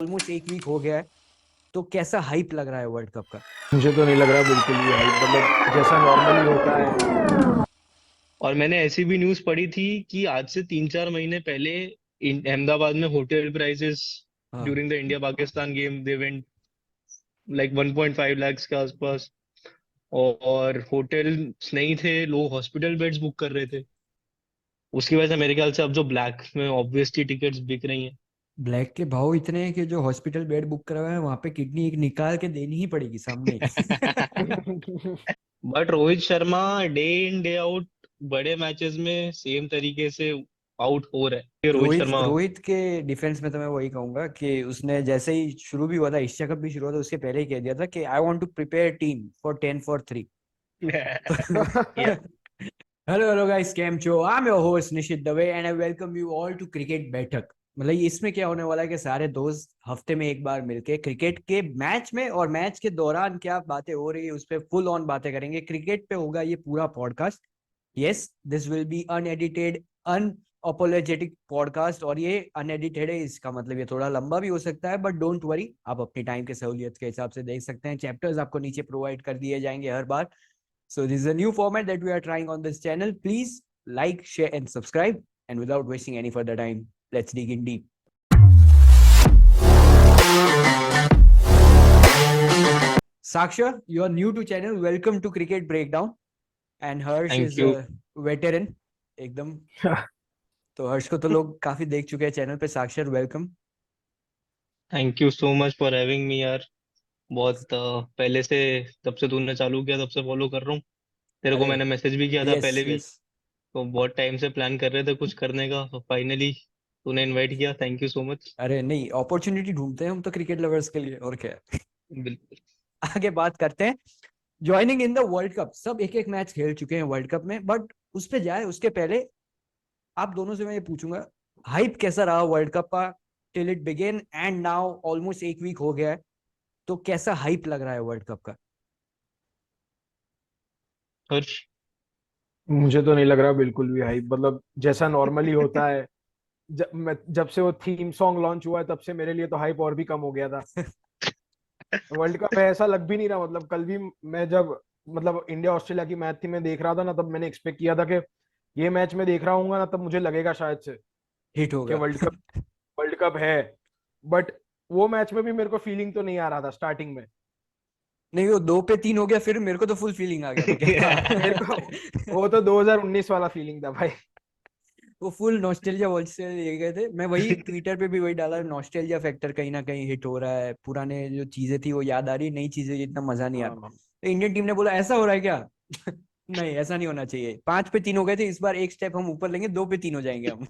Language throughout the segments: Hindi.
ऑलमोस्ट एक वीक हो गया है। तो कैसा हाइप लग रहा है वर्ल्ड कप का? मुझे तो नहीं लग रहा बिल्कुल भी हाइप। जैसा नॉर्मली होता है। और मैंने ऐसी भी न्यूज पढ़ी थी कि आज से 3-4 महीने पहले अहमदाबाद में होटल प्राइसेस हाँ। During the India Pakistan game they went like 1.5 lakhs के आसपास। और होटल नहीं थे, लोग हॉस्पिटल बेड्स बुक कर रहे थे। उसकी वजह से मेरे ख्याल से अब जो ब्लैक में ऑब्वियसली टिकट्स बिक रही हैं। ब्लैक के भाव इतने हैं कि जो हॉस्पिटल बेड बुक करवाए हैं वहां पे किडनी एक निकाल के देनी ही पड़ेगी सामने ही। But Rohit Sharma day in day out बड़े मैचेस में सेम तरीके से आउट हो रहा है ये रोहित रोहित शर्मा। रोहित के डिफेंस में तो मैं वही कहूंगा कि उसने जैसे ही शुरू भी हुआ था, एशिया कप भी शुरू हुआ था, उसके पहले ही कह दिया था कि I want to prepare team for 10 for 3। या हेलो हेलो गाइस, केम छो? I am your host Nishit Dave and I welcome you all to cricket Baithak. मतलब इसमें क्या होने वाला है कि सारे दोस्त हफ्ते में एक बार मिलके क्रिकेट के मैच में और मैच के दौरान क्या बातें हो रही है उस पर फुल ऑन बातें करेंगे। क्रिकेट पे होगा ये पूरा podcast. Yes, this will be unedited, unapologetic podcast. और ये अनएडिटेड है, इसका मतलब ये थोड़ा लंबा भी हो सकता है, बट डोंट वरी, आप अपनी टाइम के सहूलियत के हिसाब से देख सकते हैं। चैप्टर्स आपको नीचे प्रोवाइड कर दिए जाएंगे हर बार। So this is a new format that we are trying on this channel. Please like, share, and subscribe. And without wasting any further time, let's dig in deep. Saksha, you are new to channel. Welcome to Cricket Breakdown. And Harsh thank is you. a veteran. एकदम। तो हर्ष को तो लोग काफी देख चुके हैं चैनल पे। साक्षर, welcome. Thank you so much for having me यार। बहुत पहले से, तब से तूने चालू किया तब से फॉलो कर रहा हूँ। तेरे को अरे मैंने मैसेज भी किया था यस पहले भी। यस। तो बहुत टाइम से प्लान कर रहे थे कुछ करने का, तो फाइनली तूने इनवाइट किया। Thank you so much. अरे नहीं, अपॉर्चुनिटी ढूंढते हैं हम तो क्रिकेट लवर्स के लिए, और क्या है। बिल्कुल। आगे बात करते हैं। Joining in the world cup, सब एक एक मैच खेल चुके हैं वर्ल्ड कप में, बट उस पे जाए उसके पहले आप दोनों से मैं ये पूछूंगा, हाइप कैसा रहा वर्ल्ड कप का till it began and now? Almost एक वीक हो गया है। तो कैसा हाइप लग रहा है वर्ल्ड कप का? हर्ष। मुझे तो नहीं लग रहा बिल्कुल भी हाइप। जैसा नॉर्मली होता है। जब से वो थीम सॉन्ग लॉन्च हुआ है तब से मेरे लिए तो हाइप और भी कम हो गया था। वर्ल्ड कप है ऐसा लग भी नहीं रहा। कल भी मैं जब इंडिया ऑस्ट्रेलिया की मैच थी, मैं देख रहा था ना, तब मैंने एक्सपेक्ट किया था कि ये मैच मैं देख रहा हूँ ना, तब मुझे लगेगा शायद से हिट कि होगा। वर्ल्ड कप है। बट वो मैच में भी मेरे को फीलिंग तो नहीं आ रहा था स्टार्टिंग में। नहीं, वो 2-3 हो गया, फिर मेरे को तो फुल फीलिंग आ गया था क्या। मेरे को वो तो 2019 वाला फीलिंग था भाई। वो फुल नॉस्टैल्जिया वर्ल्ड से ले गए थे। मैं वही ट्विटर पे भी वही डाला, नॉस्टैल्जिया फैक्टर कहीं ना कहीं हिट हो रहा है। पुराने जो चीजें थी वो याद आ रही, नई चीजें इतना मजा नहीं आ रहा। हाँ। तो इंडियन टीम ने बोला ऐसा हो रहा है क्या? नहीं, ऐसा नहीं होना चाहिए। 5 पे 3 हो गए थे, इस बार एक स्टेप हम ऊपर लेंगे, 2 पे 3 हो जाएंगे हम।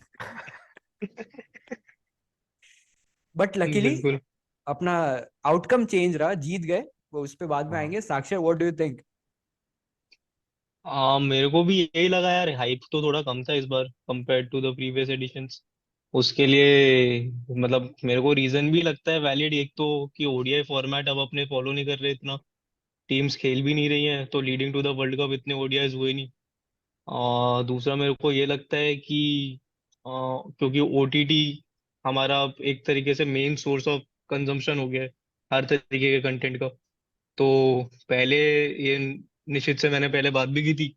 बट लकीली बिल्कुल। अपना आउटकम चेंज रहा, जीत गए। वो उस पे बाद में हाँ। आएंगे। साक्षर, व्हाट डू यू थिंक? मेरे को भी यही लगा यार, हाइप तो थोड़ा कम था इस बार compare to the previous editions. उसके लिए मेरे को रीजन भी लगता है वैलिड। एक तो कि ओडीआई फॉर्मेट अब अपने फॉलो नहीं कर रहे इतना, टीम्स खेल भी नहीं रही हैं, तो leading to the world cup इतने ओडीआईज हुए नहीं। दूसरा मेरे को ये लगता है कि क्योंकि ओटीटी हमारा एक तरीके से मेन सोर्स ऑफ कंजम्पशन हो गया है हर तरीके के कंटेंट का। तो पहले ये निश्चित से मैंने पहले बात भी की थी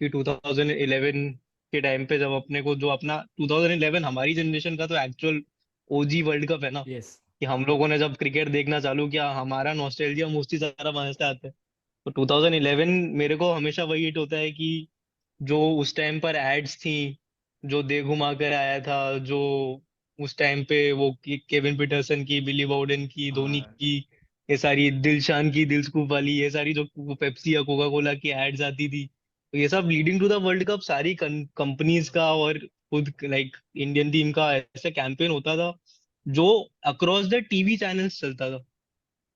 कि 2011 के टाइम पे जब अपने को जो अपना 2011 हमारी जनरेशन का तो एक्चुअल ओजी वर्ल्ड कप है ना, यस। कि हम लोगों ने जब क्रिकेट देखना चालू किया, हमारा नॉस्टैल्जिया मोस्टली सारा वहां से आता है। तो 2011 मेरे को हमेशा वही हिट होता है कि जो उस टाइम पर एड्स थी, जो दे घुमा कर आया था, जो उस टाइम पे वो केविन पीटरसन की, बिली बाउडेन की, धोनी हाँ। की, ये सारी दिलशान की, दिल स्कूप वाली, ये सारी जो पेप्सी या कोका कोला की एड्स आती थी, तो ये सब leading to the world cup सारी कंपनीज का और खुद लाइक इंडियन टीम का ऐसा कैंपेन होता था जो अक्रॉस द टीवी चैनल्स चलता था।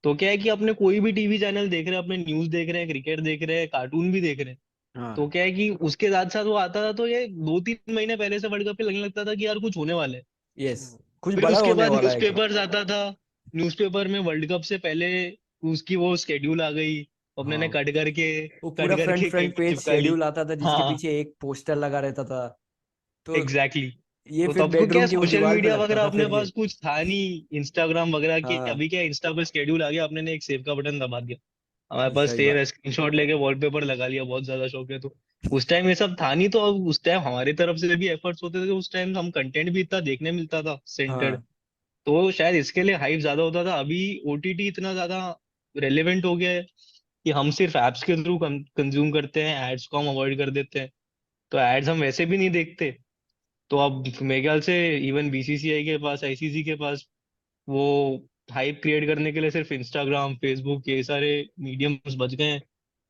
तो क्या है कि अपने कोई भी टीवी चैनल देख रहे हैं, अपने न्यूज देख रहे हैं, क्रिकेट देख रहे हैं, कार्टून भी देख रहे हैं, तो हाँ। क्या है कि उसके साथ साथ वो आता था, तो ये 2-3 महीने पहले से वर्ल्ड कप पे लगने लगता था कि यार कुछ होने वाला है। यस, कुछ फिर बड़ा उसके होने बाद वाला है क्या? न्यूज़पेपर्स आता था, न्यूज़पेपर में वर्ल्ड कप से पहले उसकी वो स्केड्यूल आ गई, अपने ने हाँ, कट वो पूरा फ्रंट करके फ्रंट पेज चिपका ली। शेड्यूल आता था जिसके हाँ, पीछे एक पोस्टर लगा रहता था। तो एग्जैक्टली। ये तो फिर तब तो क्या बेडरूम की उस सोशल दीवार पे मीडिया लगता वगैरह था अपने फिर ये। पास कुछ था नहीं, इंस्टाग्राम वगैरह की। हाँ अभी क्या इंस्टा पर शेड्यूल आ गया, आपने ने एक सेव का बटन दबा दिया, हमारे पास सही सेव बात। है, स्क्रीनशॉट लेके वॉलपेपर लगा लिया, बहुत ज्यादा शौक है तो। उस टाइम ये सब था नहीं, तो अब उस टाइम हमारी तरफ से भी एफर्ट्स होते थे, उस टाइम हम कंटेंट भी इतना देखने मिलता था सेंटर्ड, हाँ तो शायद इसके लिए हाइप ज्यादा होता था। अभी ओटीटी इतना ज्यादा रेलेवेंट हो गया है कि हम सिर्फ एप्स के थ्रू कंज्यूम करते हैं, एड्स को हम अवॉइड कर देते हैं, तो एड्स हम वैसे भी नहीं देखते। तो अब मेरे ख्याल से इवन बीसीसीआई के पास, आईसीसी के पास वो हाइप क्रिएट करने के लिए सिर्फ इंस्टाग्राम, फेसबुक, ये सारे मीडियम्स बच गए हैं,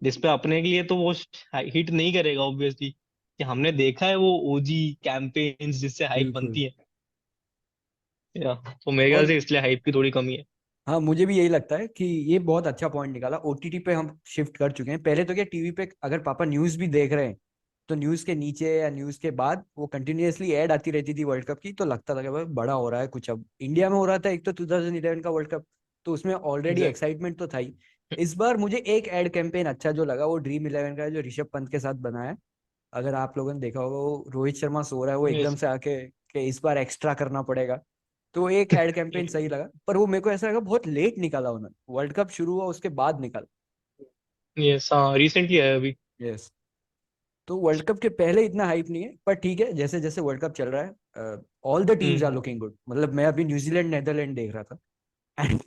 जिसपे अपने के लिए तो वो हिट नहीं करेगा ऑब्वियसली, कि हमने देखा है वो ओजी कैंपेन्स जिससे हाइप बिल्कुल। बनती है। या तो मेरे ख्याल और से इसलिए हाइप की थोड़ी कमी है। हाँ मुझे भी यही लगता है कि ये बहुत अच्छा पॉइंट निकाला, ओटीटी पे हम शिफ्ट कर चुके हैं। पहले तो क्या टीवी पे अगर पापा न्यूज भी देख रहे हैं तो न्यूज के नीचे या न्यूज के बाद वो कंटिन्यूअसली ऐड आती रहती थी वर्ल्ड कप की, तो लगता था कि भाई बड़ा हो रहा है कुछ। अब इंडिया में हो रहा था एक तो 2011 का वर्ल्ड कप, तो उसमें ऑलरेडी एग्जैक्ट। एक्साइटमेंट तो था ही। इस बार मुझे एक एड कैंपेन अच्छा जो लगा वो ड्रीम इलेवन का है, जो ऋषभ पंत के साथ बना है। अगर आप लोगों ने देखा होगा, वो रोहित शर्मा सो रहा है, वो एकदम यस। से आके कि इस बार एक्स्ट्रा करना पड़ेगा। तो एक एड कैंपेन सही लगा, पर वो मेरे को ऐसा लगा बहुत लेट निकाला उन्होंने, वर्ल्ड कप शुरू हुआ उसके बाद निकाला। यस, हाँ रिसेंटली आया अभी। यस। तो वर्ल्ड कप के पहले इतना हाइप नहीं है, पर ठीक है जैसे जैसे वर्ल्ड कप चल रहा है all the teams are hmm. Looking good. मतलब मैं अभी न्यूजीलैंड नेदरलैंड देख रहा था एंड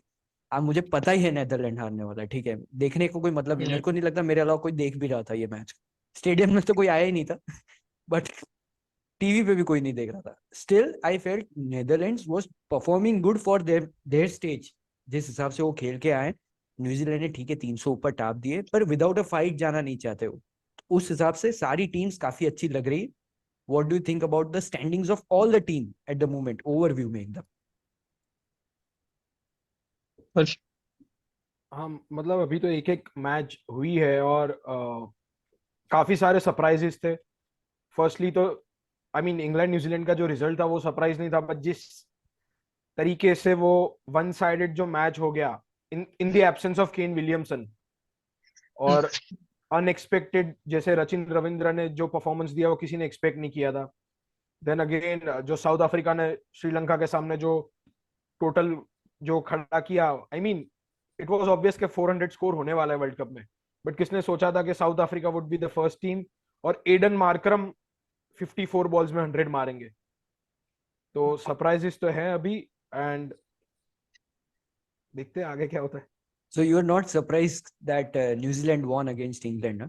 अब मुझे पता ही है नेदरलैंड हारने वाला है, ठीक है, देखने को कोई मतलब नहीं, मेरे को नहीं लगता मेरे अलावा कोई देख भी रहा था ये मैच। स्टेडियम में तो कोई आया ही नहीं था बट टीवी पे भी कोई नहीं देख रहा था। Still I felt Netherlands was performing good for their their stage, जिस हिसाब से वो खेल के आए। न्यूजीलैंड ने ठीक है 300 ऊपर टाप दिए, पर विदाउट अ फाइट जाना नहीं चाहते वो। उस हिसाब से सारी टीम्स काफी अच्छी लग रही है। What do you think about the standings of all the team at the moment, overview में एकदम। पर हम मतलब अभी तो एक एक मैच हुई है और काफी सारे सरप्राइजेस थे। फर्स्टली तो आई मीन इंग्लैंड न्यूजीलैंड का जो रिजल्ट था वो सरप्राइज नहीं था, बट जिस तरीके से वो वन साइडेड जो मैच हो गया in in the absence of Kane Williamson, और अनएक्सपेक्टेड, जैसे रचिन रविंद्र ने जो परफॉर्मेंस दिया वो किसी ने एक्सपेक्ट नहीं किया था। देन अगेन जो साउथ अफ्रीका ने श्रीलंका के सामने जो टोटल जो खड़ा किया, I mean it was obvious कि 400 स्कोर होने वाला है वर्ल्ड कप में, बट किसने सोचा था कि south Africa would be the first team और एडन मार्करम 54 बॉल्स में 100 मारेंगे। तो सरप्राइजेस तो है अभी, एंड देखते हैं आगे क्या होता है। So you are not surprise that New Zealand von against England.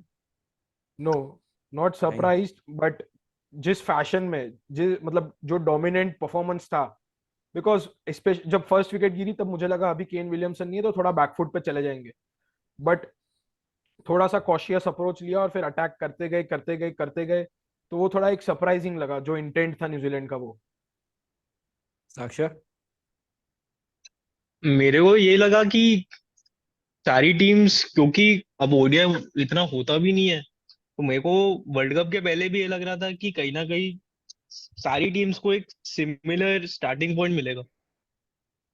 No, not I surprised, but जिस फैशन में, जिस मतलब जो डोमिनेंट परफॉर्मेंस था, बिकॉज जब फर्स्ट विकेट गिरी तब मुझे लगा अभी केन विलियमसन नहीं है तो थोड़ा बैकफुट पे चले जाएंगे, बट थोड़ा सा कॉशियस अप्रोच लिया और फिर अटैक करते गए करते गए करते गए, तो वो थोड़ा एक सरप्राइजिंग लगा जो इंटेंट था न्यूजीलैंड का वो। साक्षर। मेरे को ये लगा कि सारी टीम्स, क्योंकि अब ओडीआई इतना होता भी नहीं है, तो मेरे को वर्ल्ड कप के पहले भी ये लग रहा था कि कहीं ना कहीं सारी टीम्स को एक सिमिलर स्टार्टिंग पॉइंट मिलेगा,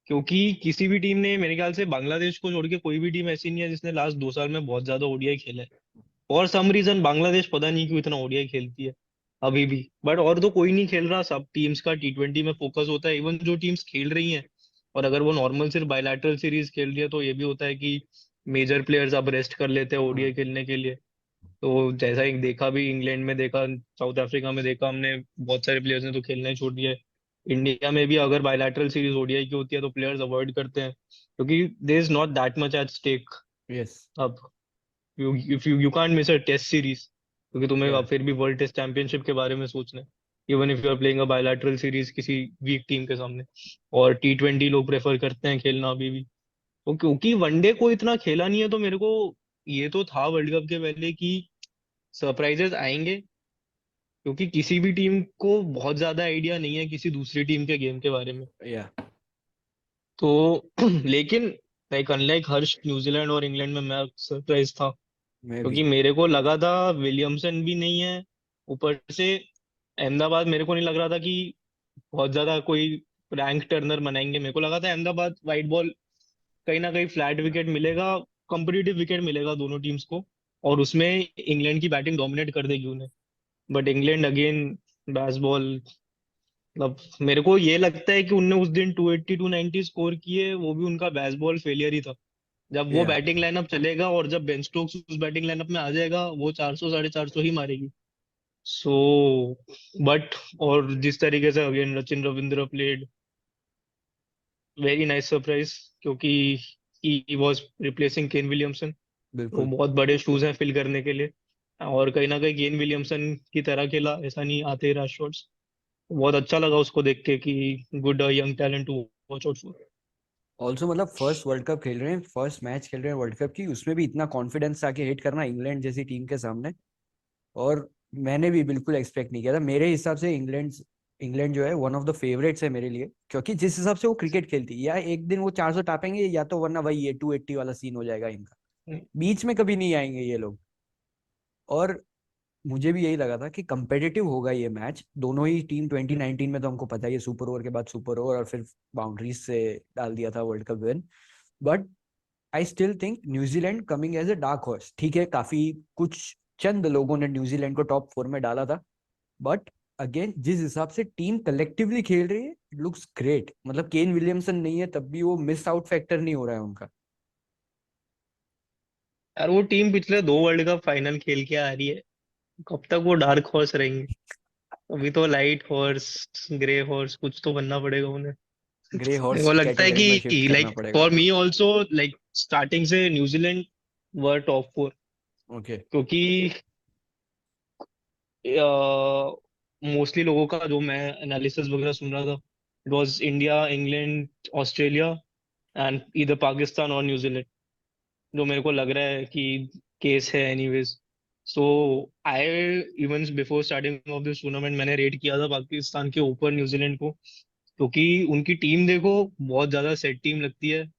क्योंकि किसी भी टीम ने, मेरे ख्याल से बांग्लादेश को छोड़ के कोई भी टीम ऐसी नहीं है जिसने लास्ट 2 साल में बहुत ज्यादा ओडीआई खेला है। और सम रीजन बांग्लादेश पता नहीं क्यों इतना ओडीआई खेलती है अभी भी, बट और तो कोई नहीं खेल रहा, सब टीम्स का टी20 में फोकस होता है। इवन जो टीम्स खेल रही हैं, और अगर वो नॉर्मल सिर्फ बायलैटरल सीरीज खेल रही है, तो ये भी होता है कि मेजर प्लेयर्स अब रेस्ट कर लेते हैं ओडीआई हाँ खेलने के लिए। तो जैसा एक देखा भी, इंग्लैंड में देखा, साउथ अफ्रीका में देखा हमने, बहुत सारे प्लेयर्स ने तो खेलना ही छोड़ दिया है। इंडिया में भी अगर बायलैटरल सीरीज ओडीआई की होती है तो प्लेयर्स अवॉइड करते हैं, क्योंकि there is not that much at stake yes अब। You can't miss a test series, क्योंकि तुम्हें या अब फिर भी वर्ल्ड टेस्ट चैंपियनशिप के बारे में सोचना है, even if you are playing a bilateral series किसी वीक टीम के सामने। और टी20 लोग प्रेफर करते हैं खेलना अभी भी, तो क्योंकि वनडे को इतना खेला नहीं है, तो मेरे को ये तो था वर्ल्ड कप के पहले कि सरप्राइजेस आएंगे, क्योंकि किसी भी टीम को बहुत ज्यादा आइडिया नहीं है किसी दूसरी टीम के गेम के बारे में। या तो लेकिन लाइक अनलाइक हर्ष, न्यूजीलैंड और इंग्लैंड में मैं सरप्राइज था, मैं क्योंकि भी। मेरे को लगा था विलियमसन भी नहीं है, ऊपर से अहमदाबाद, मेरे को नहीं लग रहा था कि बहुत ज्यादा कोई रैंक टर्नर बनाएंगे। मेरे को लगा था अहमदाबाद वाइट बॉल कहीं ना कहीं फ्लैट विकेट मिलेगा, कंपिटिटिव विकेट मिलेगा दोनों टीम्स को, और उसमें इंग्लैंड की बैटिंग डोमिनेट कर देगी उन्हें। But England again Bazball मतलब मेरे को ये लगता है कि उनने उस दिन 280 290 स्कोर किए, वो भी उनका बेसबॉल फेलियर ही था। जब वो या बैटिंग लाइनअप चलेगा और जब बेन स्टोक्स उस बैटिंग लाइनअप में आ जाएगा, वो 400 450 ही मारेगी। सो बट, और जिस तरीके से again Sachin Ravindra played, very nice surprise, क्योंकि he was replacing Kane Williamson. वो बिल्कुल। बहुत बड़े शूज हैं फिल करने के लिए। और कहीं ना कहीं केन विलियमसन की तरह खेला, ऐसा नहीं आते ही रश शॉट्स। बहुत अच्छा लगा उसको देख के कि good young talent to watch out for. Also मतलब फर्स्ट वर्ल्ड कप खेल रहे हैं, फर्स्ट मैच खेल रहे हैं वर्ल्ड कप की, उसमें भी इतना कॉन्फिडेंस आके हिट करना इंग्लैंड जैसी टीम के सामने। और मैंने भी बिल्कुल एक्सपेक्ट नहीं किया था। मेरे हिसाब से इंग्लैंड इंग्लैंड जो है वन ऑफ द फेवरेट्स है मेरे लिए, क्योंकि जिस हिसाब से वो क्रिकेट खेलती है, या एक दिन वो 400 टापेंगे, या तो वरना वही ये 280 वाला सीन हो जाएगा इनका। बीच में कभी नहीं आएंगे ये लोग। और मुझे भी यही लगा था कि कंपेटिटिव होगा ये मैच। दोनों ही टीम 2019 में तो हमको पता ही है, सुपर ओवर के बाद सुपर ओवर और फिर बाउंड्रीज से डाल दिया था world cup win. But I still think New Zealand coming as a dark horse. ठीक है, काफी कुछ चंद लोगों ने न्यूजीलैंड को टॉप 4 में डाला था, बट अगेन जिस हिसाब से टीम कलेक्टिवली खेल रही है, लुक्स ग्रेट। मतलब केन विलियमसन नहीं है तब भी वो मिस आउट फैक्टर नहीं हो रहा है उनका। यार वो टीम पिछले 2 वर्ल्ड कप फाइनल खेल के आ रही है, कब तक वो डार्क हॉर्स रहेंगे? अभी तो लाइट हॉर्स, ग्रे हॉर्स कुछ तो बनना पड़ेगा उन्हें। ग्रे मेरे हॉर्स को लगता है कैटेगरी में शिफ्ट कि करना लाइक पड़ेगा। For me also, like starting से न्यूजीलैंड वर टॉप 4। ओके। क्योंकि मोस्टली लोगों का जो मैं एनालिसिस वगैरह सुन रहा था, it was India, England, Australia and इधर पाकिस्तान और न्यूजीलैंड, जो मेरे को लग रहा है कि केस है anyways. So I, even before starting of this tournament, मैंने रेट किया था पाकिस्तान के ऊपर न्यूजीलैंड को, क्योंकि उनकी टीम देखो बहुत ज्यादा सेट टीम लगती है,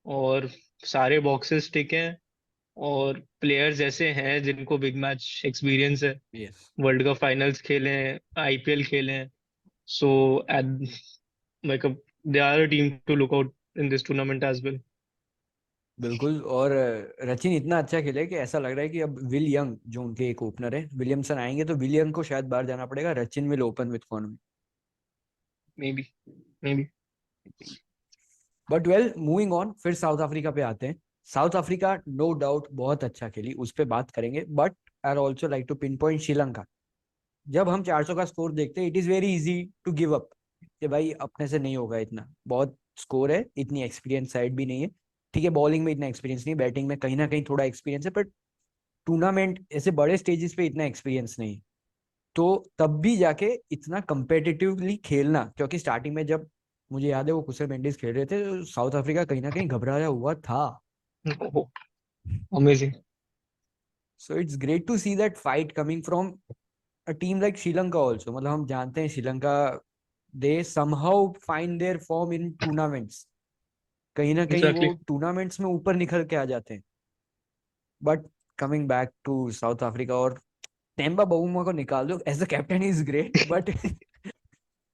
और सारे बॉक्सेस टिक हैं, और प्लेयर्स ऐसे हैं जिनको बिग मैच एक्सपीरियंस है, यस। वर्ल्ड कप फाइनल्स खेले हैं, आईपीएल खेले हैं। So like they are a team to look out in this tournament as well. बिल्कुल। और रचिन इतना अच्छा खेले कि ऐसा लग रहा है कि अब विल यंग जो उनके एक ओपनर है, विलियमसन आएंगे तो विल यंग को शायद बाहर जाना पड़ेगा, Rachin will open with corner. May be, may be. But well, moving on, फिर साउथ अफ्रीका पे आते हैं। साउथ अफ्रीका नो डाउट बहुत अच्छा खेली, उस पर बात करेंगे, but I also like to pin point Sri Lanka. जब हम 400 का स्कोर देखते हैं, it is very easy to give up कि भाई अपने से नहीं होगा इतना, बहुत स्कोर है, इतनी एक्सपीरियंस साइड भी नहीं है। ठीक है, बॉलिंग में इतना एक्सपीरियंस नहीं, बैटिंग में कहीं ना कहीं थोड़ा एक्सपीरियंस है, बट टूर्नामेंट ऐसे बड़े स्टेजेस पे इतना एक्सपीरियंस नहीं है। तो तब भी जाके इतना कंपेटिटिवली खेलना, क्योंकि स्टार्टिंग में जब मुझे याद है वो कुशल मेंडिस खेल रहे थे, तो साउथ अफ्रीका कहीं ना कहीं घबराया हुआ था। Amazing. So it's great to see that fight coming from a team like Sri Lanka also. मतलब हम जानते हैं Sri Lanka, they somehow find their form in tournaments. कहीं ना कहीं एग्जैक्टली। वो टूर्नामेंट्स में ऊपर निकल के आ जाते हैं। But coming back to South Africa, और टेम्बा बाउमा को निकाल दो as a captain is great, but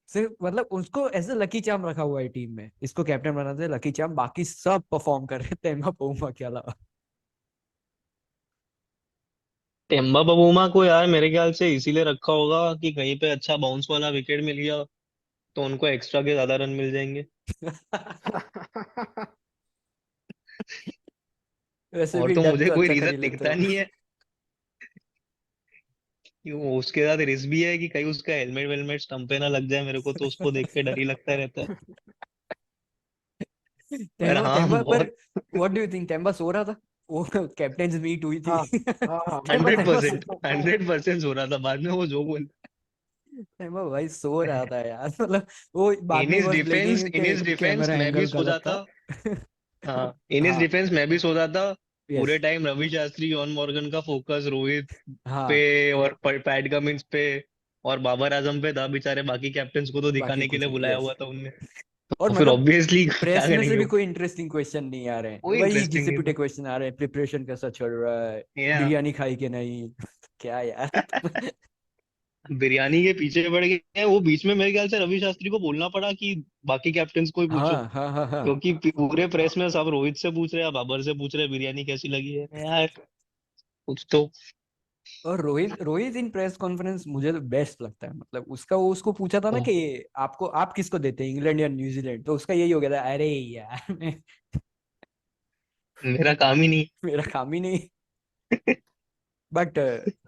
सिर्फ मतलब उसको एज अ लकी चार्म रखा हुआ है टीम में, इसको कैप्टन बनाते हैं लकी चार्म, बाकी सब परफॉर्म कर रहे हैं टेम्बा बाउमा के अलावा। टेम्बा बबूमा को यार मेरे ख्याल से इसीलिए रखा होगा कि कहीं पे अच्छा बाउंस वाला विकेट मिल गया तो उनको एक्स्ट्रा के ज्यादा रन मिल जाएंगे। वैसे और भी तो डक मुझे तो कोई अच्छा कर रीजन ही लेते दिखता हो। नहीं है कि वो उसके साथ रिस्क भी है कि कहीं उसका हेलमेट वेलमेट स्टंप पे ना लग जाए, मेरे को तो उसको देख के डर ही लगता रहता है। पर टेम्बा हाँ टेम्बा पर बहुत। What do you think, Temba सो रहा था? वो कैप्टन मीट हुई थी। हाँ हाँ हाँ, टेम्बा हंड्रेड टेम्बा परसेंट 100% हो रहा था, बाद में वो जो बोल। टेम्बा भाई सो रहा था यार। मतलब वो बाद इन में हिज बस डिफेंस, ब्लेमिंग इन के हिज डिफेंस कैमरा मैं भी एंगल सो गलत था। जाता। हाँ, इन हिज हाँ। डिफेंस मैं भी सो जाता। पूरे yes. Time Ravi Shastri, John Morgan का फोकस रोहित पे हाँ। और पैट कमिंस पे और बाबर आजम पे था। बेचारे बाकी कैप्टन्स को तो बाकी दिखाने के कुछ लिए नहीं। बुलाया यस। हुआ था उनने, और तो फिर मतलब ऑब्वियसली क्या प्रेस में से करेंगे भी वो। कोई इंटरेस्टिंग क्वेश्चन नहीं आ रहे हैं, कोई वही इंटरेस्टिंग घिसे नहीं पिटे था। क्वेश्चन आ रहे हैं, प्रिपरेशन कैसा चल रहा है, या बिरयानी खाई कि नहीं। क्या यार। बिरयानी के पीछे पड़ गए हैं। वो बीच में मेरे ख्याल से रवि शास्त्री को बोलना पड़ा कि बाकी कैप्टन्स को ही पूछो, हाँ हाँ हाँ हाँ। क्योंकि पूरे प्रेस में सब रोहित से पूछ रहे हैं, बाबर से पूछ रहे हैं बिरयानी कैसी लगी है यार। कुछ तो और रोहित रोहित इन प्रेस कॉन्फ्रेंस मुझे तो बेस्ट लगता है। मतलब उसका वो उसको पूछा था ना ओह, कि आपको आप किसको देते हैं, इंग्लैंड या न्यूजीलैंड, तो उसका यही हो गया था, अरे यार मेरा काम ही नहीं। मेरा काम ही नहीं। बट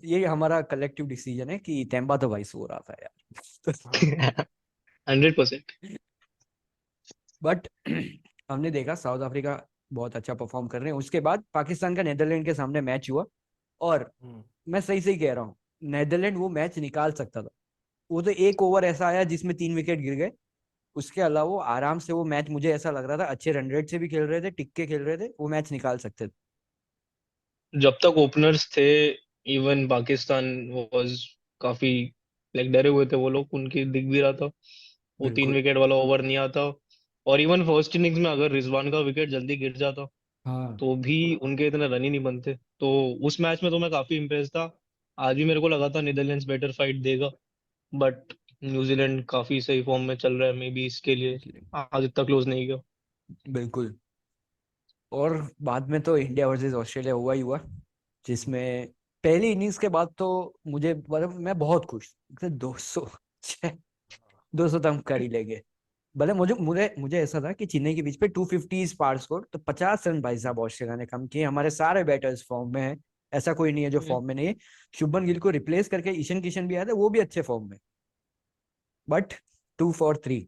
ये हमारा कलेक्टिव डिसीजन है कि तेम्बा तो भाई सो रहा था यार। हाँ। 100%। बट हमने देखा साउथ अफ्रीका बहुत अच्छा परफॉर्म कर रहे हैं। उसके बाद पाकिस्तान का नेदरलैंड के सामने मैच हुआ, और हम्म। मैं सही सही कह रहा हूँ, नेदरलैंड वो मैच निकाल सकता था। वो तो एक ओवर ऐसा आया जिसमें 3 विकेट गिर गए, उसके अलावा वो आराम से वो मैच, मुझे ऐसा लग रहा था अच्छे रन रेट से भी खेल रहे थे, टिक के खेल रहे थे, वो मैच निकाल सकते थे। जब तक ओपनर्स थे, इवन पाकिस्तान वाज काफी लाइक डरे हुए थे वो लोग, उनकी दिख भी रहा था वो तीन बिल्कुल। विकेट वाला ओवर नहीं आता। और इवन फर्स्ट इनिंग्स में अगर रिजवान का विकेट जल्दी गिर जाता हाँ तो भी उनके इतने रन ही नहीं बनते। तो उस मैच में तो मैं काफी इम्प्रेस था। आज भी मेरे को लगा था नीदरलैंड्स बेटर फाइट देगा, बट न्यूजीलैंड काफी सही फॉर्म में चल रहा है, मे बी इसके लिए आज इतना क्लोज नहीं गया। बिल्कुल। और बाद में तो इंडिया वर्सेस ऑस्ट्रेलिया हुआ ही हुआ, जिसमें पहली इनिंग्स के बाद तो मुझे, मतलब मैं बहुत खुश, 200, 200 तो हम कर ही लेंगे। भले मुझे मुझे मुझे ऐसा था कि चेन्नई के बीच पे 250 पार स्कोर, तो 50 रन भाई साहब ऑस्ट्रेलिया ने कम किए। हमारे सारे बैटर्स फॉर्म में है, ऐसा कोई नहीं है जो फॉर्म में नहीं है। शुभमन गिल को रिप्लेस करके ईशन किशन भी आया था, वो भी अच्छे फॉर्म में। बट 2 for 3,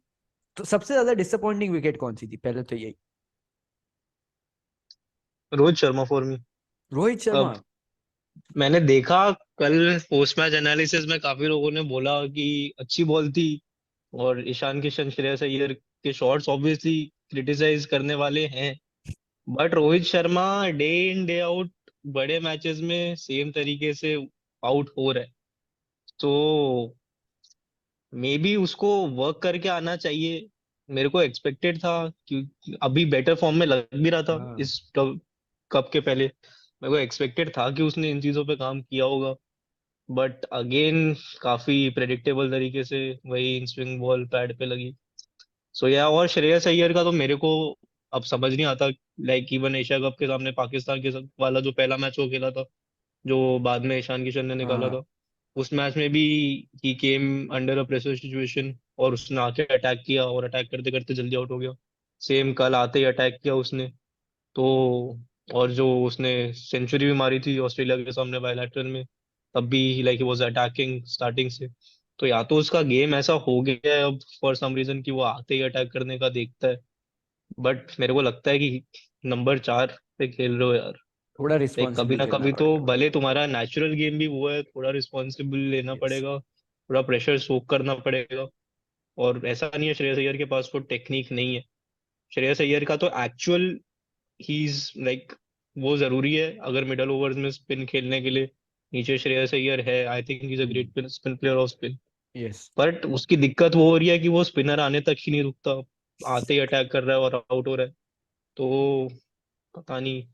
तो सबसे ज्यादा डिसअपॉइंटिंग विकेट कौन सी थी, पहले तो यही। Rohit Sharma for me. रोहित शर्मा। अब मैंने देखा कल पोस्ट मैच एनालिसिस में काफी लोगों ने बोला कि अच्छी बॉल थी, और ईशान किशन श्रेयस अय्यर के शॉट्स ऑब्वियसली क्रिटिसाइज करने वाले हैं, but Rohit Sharma day in day out बड़े मैचेस में सेम तरीके से आउट हो रहा है। तो मे बी उसको वर्क करके आना चाहिए। मेरे को एक्सपेक्टेड था कि अभी बेटर फॉर्म में लग भी रहा था हाँ इस कप कप के पहले। मेरे को एक्सपेक्टेड था कि उसने इन चीजों पे काम किया होगा, बट अगेन काफी प्रेडिक्टेबल तरीके से वही इन स्विंग बॉल पैड पे लगी। सो या और श्रेयस अय्यर का तो मेरे को अब समझ नहीं आता। लाइक इवन एशिया कप के सामने पाकिस्तान के वाला जो पहला मैच वो खेला था, जो बाद में ईशान किशन ने निकाला हाँ। था, उस मैच में भी he came under a pressure situation और उसने आके अटैक किया, और अटैक करते करते जल्दी आउट हो गया। सेम कल आते ही अटैक किया उसने। तो और जो उसने सेंचुरी भी मारी थी ऑस्ट्रेलिया के सामने बायलैटरल में, तब भी like he was attacking starting से। तो या तो उसका गेम ऐसा हो गया है अब फॉर सम रीजन कि वो आते ही अटैक करने का देखता है, बट मेरे को लगता है कि नंबर 4 पे खेल रहे हो यार। थोड़ा लाइक कभी रिस्पॉन्सिबल ना खेलना कभी तो पड़ेगा। भले तुम्हारा नेचुरल गेम भी वो है, थोड़ा रिस्पॉन्सिबल लेना यस। पड़ेगा, थोड़ा प्रेशर सोक करना पड़ेगा। और ऐसा नहीं है श्रेयस अय्यर के पास कोई टेक्निक नहीं है। श्रेयस अय्यर का तो एक्चुअल ही इज लाइक वो जरूरी है अगर मिडल ओवर्स में स्पिन खेलने के लिए। नीचे श्रेयस अय्यर है, I think he is a great spin player off spin. Yes. But उसकी दिक्कत वो हो रही है कि वो स्पिनर आने तक ही नहीं रुकता, आते ही अटैक कर रहा है और आउट हो रहा है। तो पता नहीं। हाँ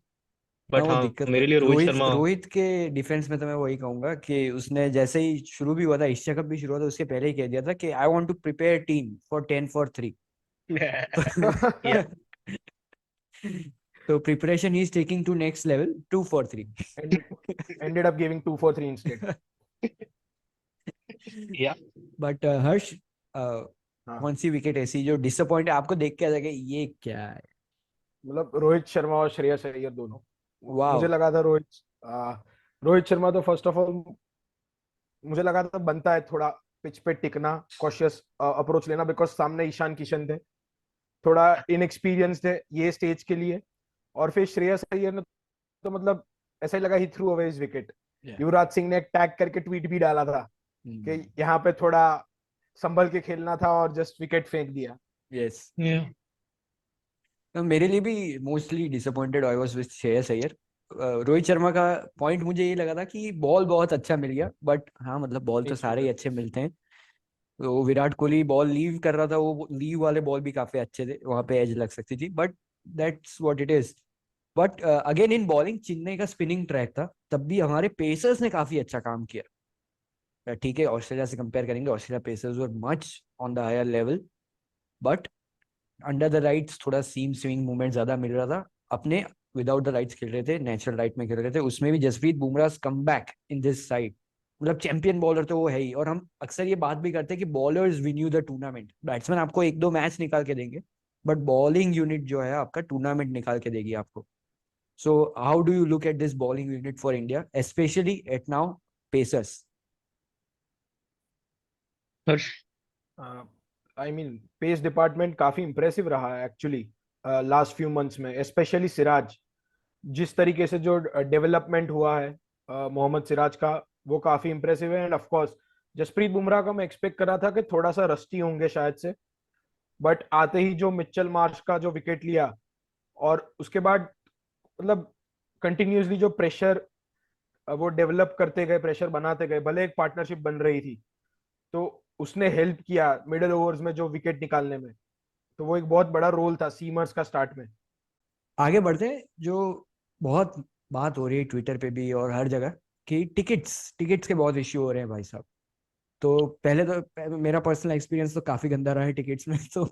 बट वो हाँ, दिक्कत है। मेरे लिए रोहित रोहित शर्मा। रोहित के डिफेंस में तो मैं वही कहूंगा कि उसने जैसे ही शुरू भी हुआ था, एशिया कप भी शुरू हुआ था, उसके पहले ही कह दिया था कि I want to prepare team for 10 for 3। या तो प्रिपरेशन ही is taking to next level, 2 for 3। ended ended up giving 2 for 3 instead. या बट हर्ष, हाँ। कौन सी विकेट ऐसी जो डिसअपॉइंट आपको देख के आ जाएगा, ये क्या है। मतलब रोहित शर्मा और श्रेयस अय्यर दोनों। मुझे वाह। लगा था रोहित शर्मा तो फर्स्ट ऑफ ऑल मुझे लगा था बनता है थोड़ा पिच पे टिकना, कॉशियस अप्रोच लेना, बिकॉज सामने ईशान किशन थे, थोड़ा इनएक्सपीरियंस थे ये स्टेज के लिए। और फिर श्रेयस अय्यर ने तो मतलब ऐसा ही लगा ही through away his wicket. Yuvraj Singh ने एक टैग करके ट्वीट भी डाला था कि यहाँ पे थोड़ा संभल के खेलना था और जस्ट विकेट फेंक दिया। यस। या तो मेरे लिए भी mostly disappointed I was with Shreyas Iyer. Rohit Sharma का पॉइंट मुझे ये लगा था कि बॉल बहुत अच्छा मिल गया, बट हाँ मतलब बॉल तो सारे ही अच्छे मिलते हैं। तो विराट कोहली बॉल लीव कर रहा था, वो लीव वाले बॉल भी काफी अच्छे थे, वहां पे एज लग सकती थी, but that's what it is. But again in bowling, Chennai का स्पिनिंग ट्रैक था, तब भी हमारे पेसर्स ने काफी अच्छा काम किया। ठीक है, ऑस्ट्रेलिया से कंपेयर करेंगे, Australia pacers were much on the higher level, but under the rights थोड़ा सीम स्विंग मूवमेंट ज्यादा मिल रहा था अपने विदाउट द राइट्स खेल रहे थे, नेचुरल राइट में खेल रहे थे, उसमें भी Jasprit Bumrah come back in this side, मतलब चैंपियन बॉलर तो वो है ही। और हम अक्सर ये बात भी करते हैं कि bowlers win you the tournament, batsman आपको एक दो मैच निकाल के देंगे, बट बॉलिंग यूनिट जो है आपका टूर्नामेंट निकाल के देगी आपको। So how do you look at this bowling unit for India, specially at now pacers? Harsh. I mean pace department काफी इंप्रेसिव रहा है एक्चुअली लास्ट फ्यू मंथ्स में, स्पेशली सिराज। जिस तरीके से जो डेवलपमेंट हुआ है मोहम्मद सिराज का, वो काफी इंप्रेसिव है। And of course Jasprit Bumrah का मैं एक्सपेक्ट कर रहा था कि थोड़ा सा रस्टी होंगे शायद से, बट आते ही जो मिचेल मार्श का जो विकेट लिया, और उसके बाद मतलब कंटिन्यूसली जो प्रेशर वो डेवलप करते गए, प्रेशर बनाते गए, भले एक पार्टनरशिप बन रही थी, तो उसने हेल्प किया मिडिल ओवर्स में जो विकेट निकालने में। तो वो एक बहुत बड़ा रोल था सीमर्स का स्टार्ट में। आगे बढ़ते हैं। जो बहुत बात हो रही है ट्विटर पे भी और हर जगह कि टिकट्स टिकट्स के बहुत इश्यू हो रहे हैं भाई साहब। तो पहले तो मेरा पर्सनल एक्सपीरियंस तो काफी गंदा रहा है टिकट्स में, तो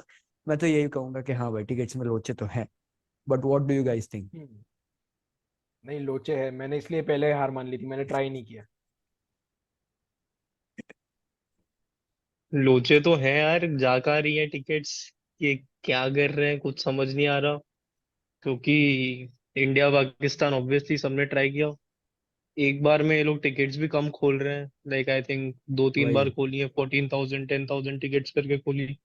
मैं तो यही कहूंगा कि हाँ भाई, टिकट्स में लोचे तो है, but what do you guys think? नहीं, लोचे है, मैंने इसलिए पहले हार मान ली थी, मैंने ट्राई नहीं किया। लोचे तो हैं यार, जा कहाँ रही है टिकट्स, ये क्या कर रहे हैं कुछ समझ नहीं आ रहा। क्योंकि इंडिया पाकिस्तान ऑब्वियसली सबने ट्राई किया, एक बार में ये लोग टिकट्स भी कम खोल रहे हैं। लाइक आई थिंक 2-3 बार वही। खोली है, 14,000 10,000 टिकट्स करके खोली।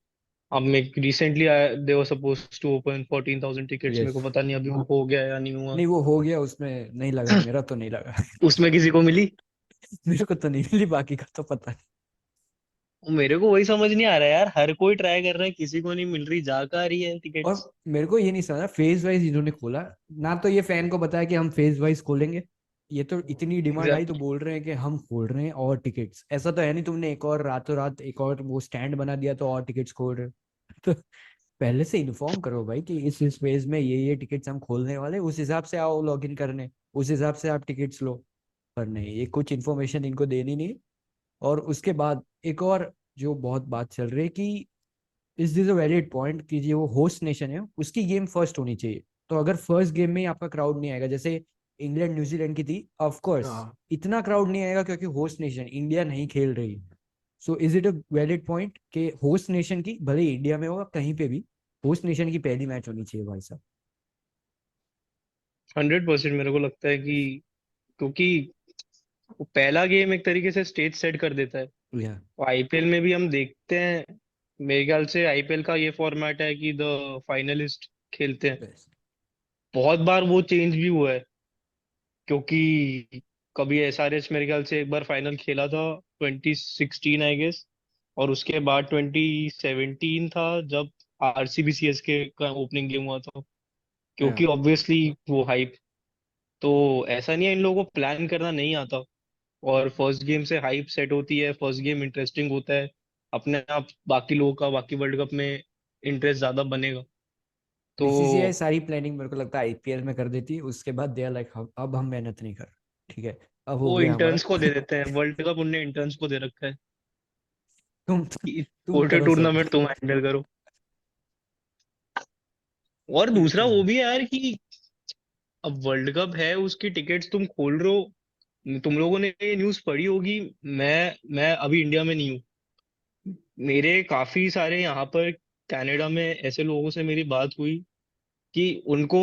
अब मैं recently they were suppose to open 14,000 tickets, मेरे यस। को पता नहीं अभी वो हो गया या नहीं हुआ। नहीं, वो हो गया, उसमें नहीं लगा, मेरा तो नहीं लगा। उसमें किसी को मिली? मेरे को तो नहीं मिली, बाकी का तो पता नहीं। मेरे को वही समझ नहीं आ रहा है यार, हर कोई ट्राई कर रहा है, किसी को नहीं मिल रही, जा कहाँ रही है टिकट्स। और मेरे को ये नहीं समझा, फेज वाइज इन्होंने खोला ना, तो ये फैन को बताया कि हम फेज वाइज खोलेंगे। ये तो इतनी डिमांड आई तो एग्जैक्टली। बोल रहे हैं कि हम खोल रहे हैं और टिकट्स, ऐसा तो है नहीं तुमने एक और रातों रात एक और वो स्टैंड बना दिया तो और टिकट्स खोल रहे हो। तो पहले से इन्फॉर्म करो भाई कि इस फेज में ये टिकट्स हम खोलने वाले, उस हिसाब से आओ लॉग इन करने, उस हिसाब से आप टिकट्स लो। पर नहीं, ये कुछ इन्फॉर्मेशन इनको देनी नहीं। और उसके बाद एक और जो बहुत बात चल रही है कि is this a valid point कि जो होस्ट नेशन है उसकी गेम फर्स्ट होनी चाहिए। तो अगर फर्स्ट गेम में ही आपका क्राउड नहीं आएगा, जैसे इंग्लैंड न्यूजीलैंड की थी, ऑफ कोर्स हाँ, इतना क्राउड नहीं आएगा क्योंकि होस्ट नेशन इंडिया नहीं खेल रही। So is it a valid point कि होस्ट नेशन की, भले ही इंडिया में हो कहीं पे भी, होस्ट नेशन की पहली मैच होनी चाहिए भाई साहब? 100% मेरे को लगता है कि, क्योंकि वो पहला गेम एक तरीके से स्टेज सेट कर देता है। या और आईपीएल में भी हम देखते हैं, मेरे ख्याल से आईपीएल का ये फॉर्मेट है कि द फाइनलिस्ट खेलते हैं। बेस्ट। बहुत बार वो चेंज भी हुआ है, क्योंकि कभी एसआरएच मेरे ख्याल से एक बार फाइनल खेला था, 2016 आई गेस। और उसके बाद 2017 था जब आरसीबी सीएसके का ओपनिंग गेम हुआ था, या क्योंकि ऑब्वियसली वो हाइप। तो ऐसा नहीं है इन लोगों को प्लान करना नहीं आता, और फर्स्ट गेम से हाइप सेट होती है, फर्स्ट गेम इंटरेस्टिंग होता है, अपने आप बाकी लोगों का बाकी वर्ल्ड कप में इंटरेस्ट ज्यादा बनेगा। तो बीसीसीआई सारी प्लानिंग मेरे को लगता है आईपीएल में कर देती है, उसके बाद दे आर लाइक अब हम मेहनत नहीं कर रहे। ठीक है, अब हो वो गया हमारा। इंटर्न्स को दे देते हैं, वर्ल्ड कप उनने इंटर्न्स को दे रखा है तुम कि तुम छोटे करो सब। टूर्नामेंट तुम हैंडल करो। और ये दूसरा तो वो है। भी है यार कि अब वर्ल्ड कप है, उसकी टिकट्स तुम खोल रहे हो। तुम लोगों ने ये न्यूज़ पढ़ी होगी, मैं अभी इंडिया में नहीं हूँ। मेरे काफी सारे यहाँ पर कनाडा में ऐसे लोगों से मेरी बात हुई कि उनको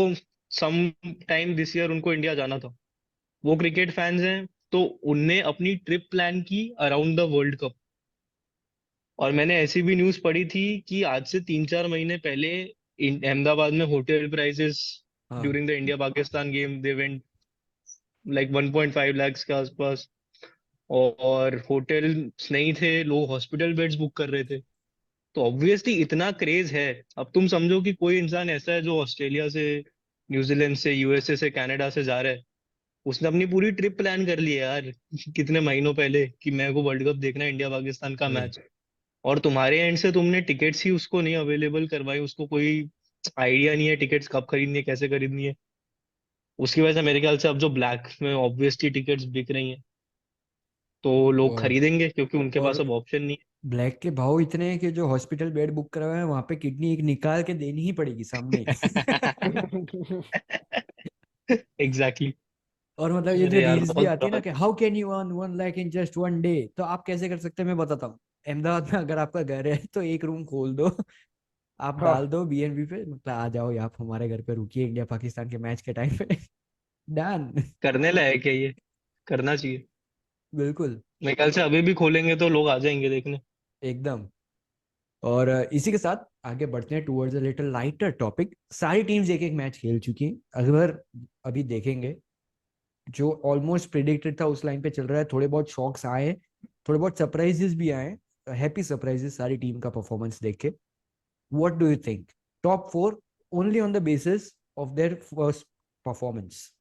सम टाइम दिस ईयर उनको इंडिया जाना था। वो क्रिकेट फैंस हैं, तो उनने अपनी ट्रिप प्लान की अराउंड द वर्ल्ड कप। और मैंने ऐसी भी न्यूज़ पढ़ी थी कि आज से 3-4 महीने पहले अहमदाबाद में होटल प्राइसेस हाँ। During the India Pakistan game they went like 1.5 lakhs के आसपास। और होटल नहीं थे, लोग हॉस्पिटल बेड्स बुक कर रहे थे। तो ऑब्वियसली इतना क्रेज है। अब तुम समझो कि कोई इंसान ऐसा है जो ऑस्ट्रेलिया से, न्यूजीलैंड से, यूएसए से, कनाडा से जा रहा है, उसने अपनी पूरी ट्रिप प्लान कर ली है यार कितने महीनों पहले कि मेरे को वर्ल्ड कप देखना है, इंडिया पाकिस्तान का वही। मैच। और तुम्हारे एंड से तुमने टिकट्स ही उसको नहीं अवेलेबल करवाई, उसको कोई आइडिया नहीं है टिकट्स कब खरीदनी है, कैसे खरीदनी है। उसकी वजह से मेरे ख्याल से अब जो ब्लैक में ऑब्वियसली टिकट्स बिक रही हैं, तो लोग और खरीदेंगे क्योंकि उनके पास और अब ऑप्शन नहीं ब्लैक के भाव इतने हैं कि जो हॉस्पिटल बेड बुक करवाए हैं वहां पे किडनी एक निकाल के देनी ही पड़ेगी सामने ही। है। एग्जैक्टली। और मतलब ये जो अरे यार रील्स भी बहुत आती है ना बुरा। कि how can you earn 1 lakh in just 1 day, तो आप कैसे कर सकते हैं मैं बताता हूँ। अहमदाबाद में अगर आपका घर है तो एक रूम खोल दो, आप डाल हाँ दो बीएनबी पे, मतलब आ जाओ आप हमारे घर पे रुकिए इंडिया पाकिस्तान के मैच के टाइम पे। डन। करने लायक है ये, करना चाहिए। बिल्कुल। मेरे ख्याल से अभी भी खोलेंगे तो लोग आ जाएंगे देखने। एकदम। और इसी के साथ आगे बढ़ते हैं towards a little lighter topic. सारी टीम्स एक एक मैच खेल चुकी हैं। अगर अभी देखेंगे, जो ऑलमोस्ट प्रिडिक्टेड था उस लाइन पे चल रहा है। थोड़े बहुत शॉक्स आए, थोड़े बहुत सरप्राइजेस भी आए, हैप्पी सरप्राइजेस सारी टीम का परफॉर्मेंस देख के। What do you think? Top four only on the basis of their first performance.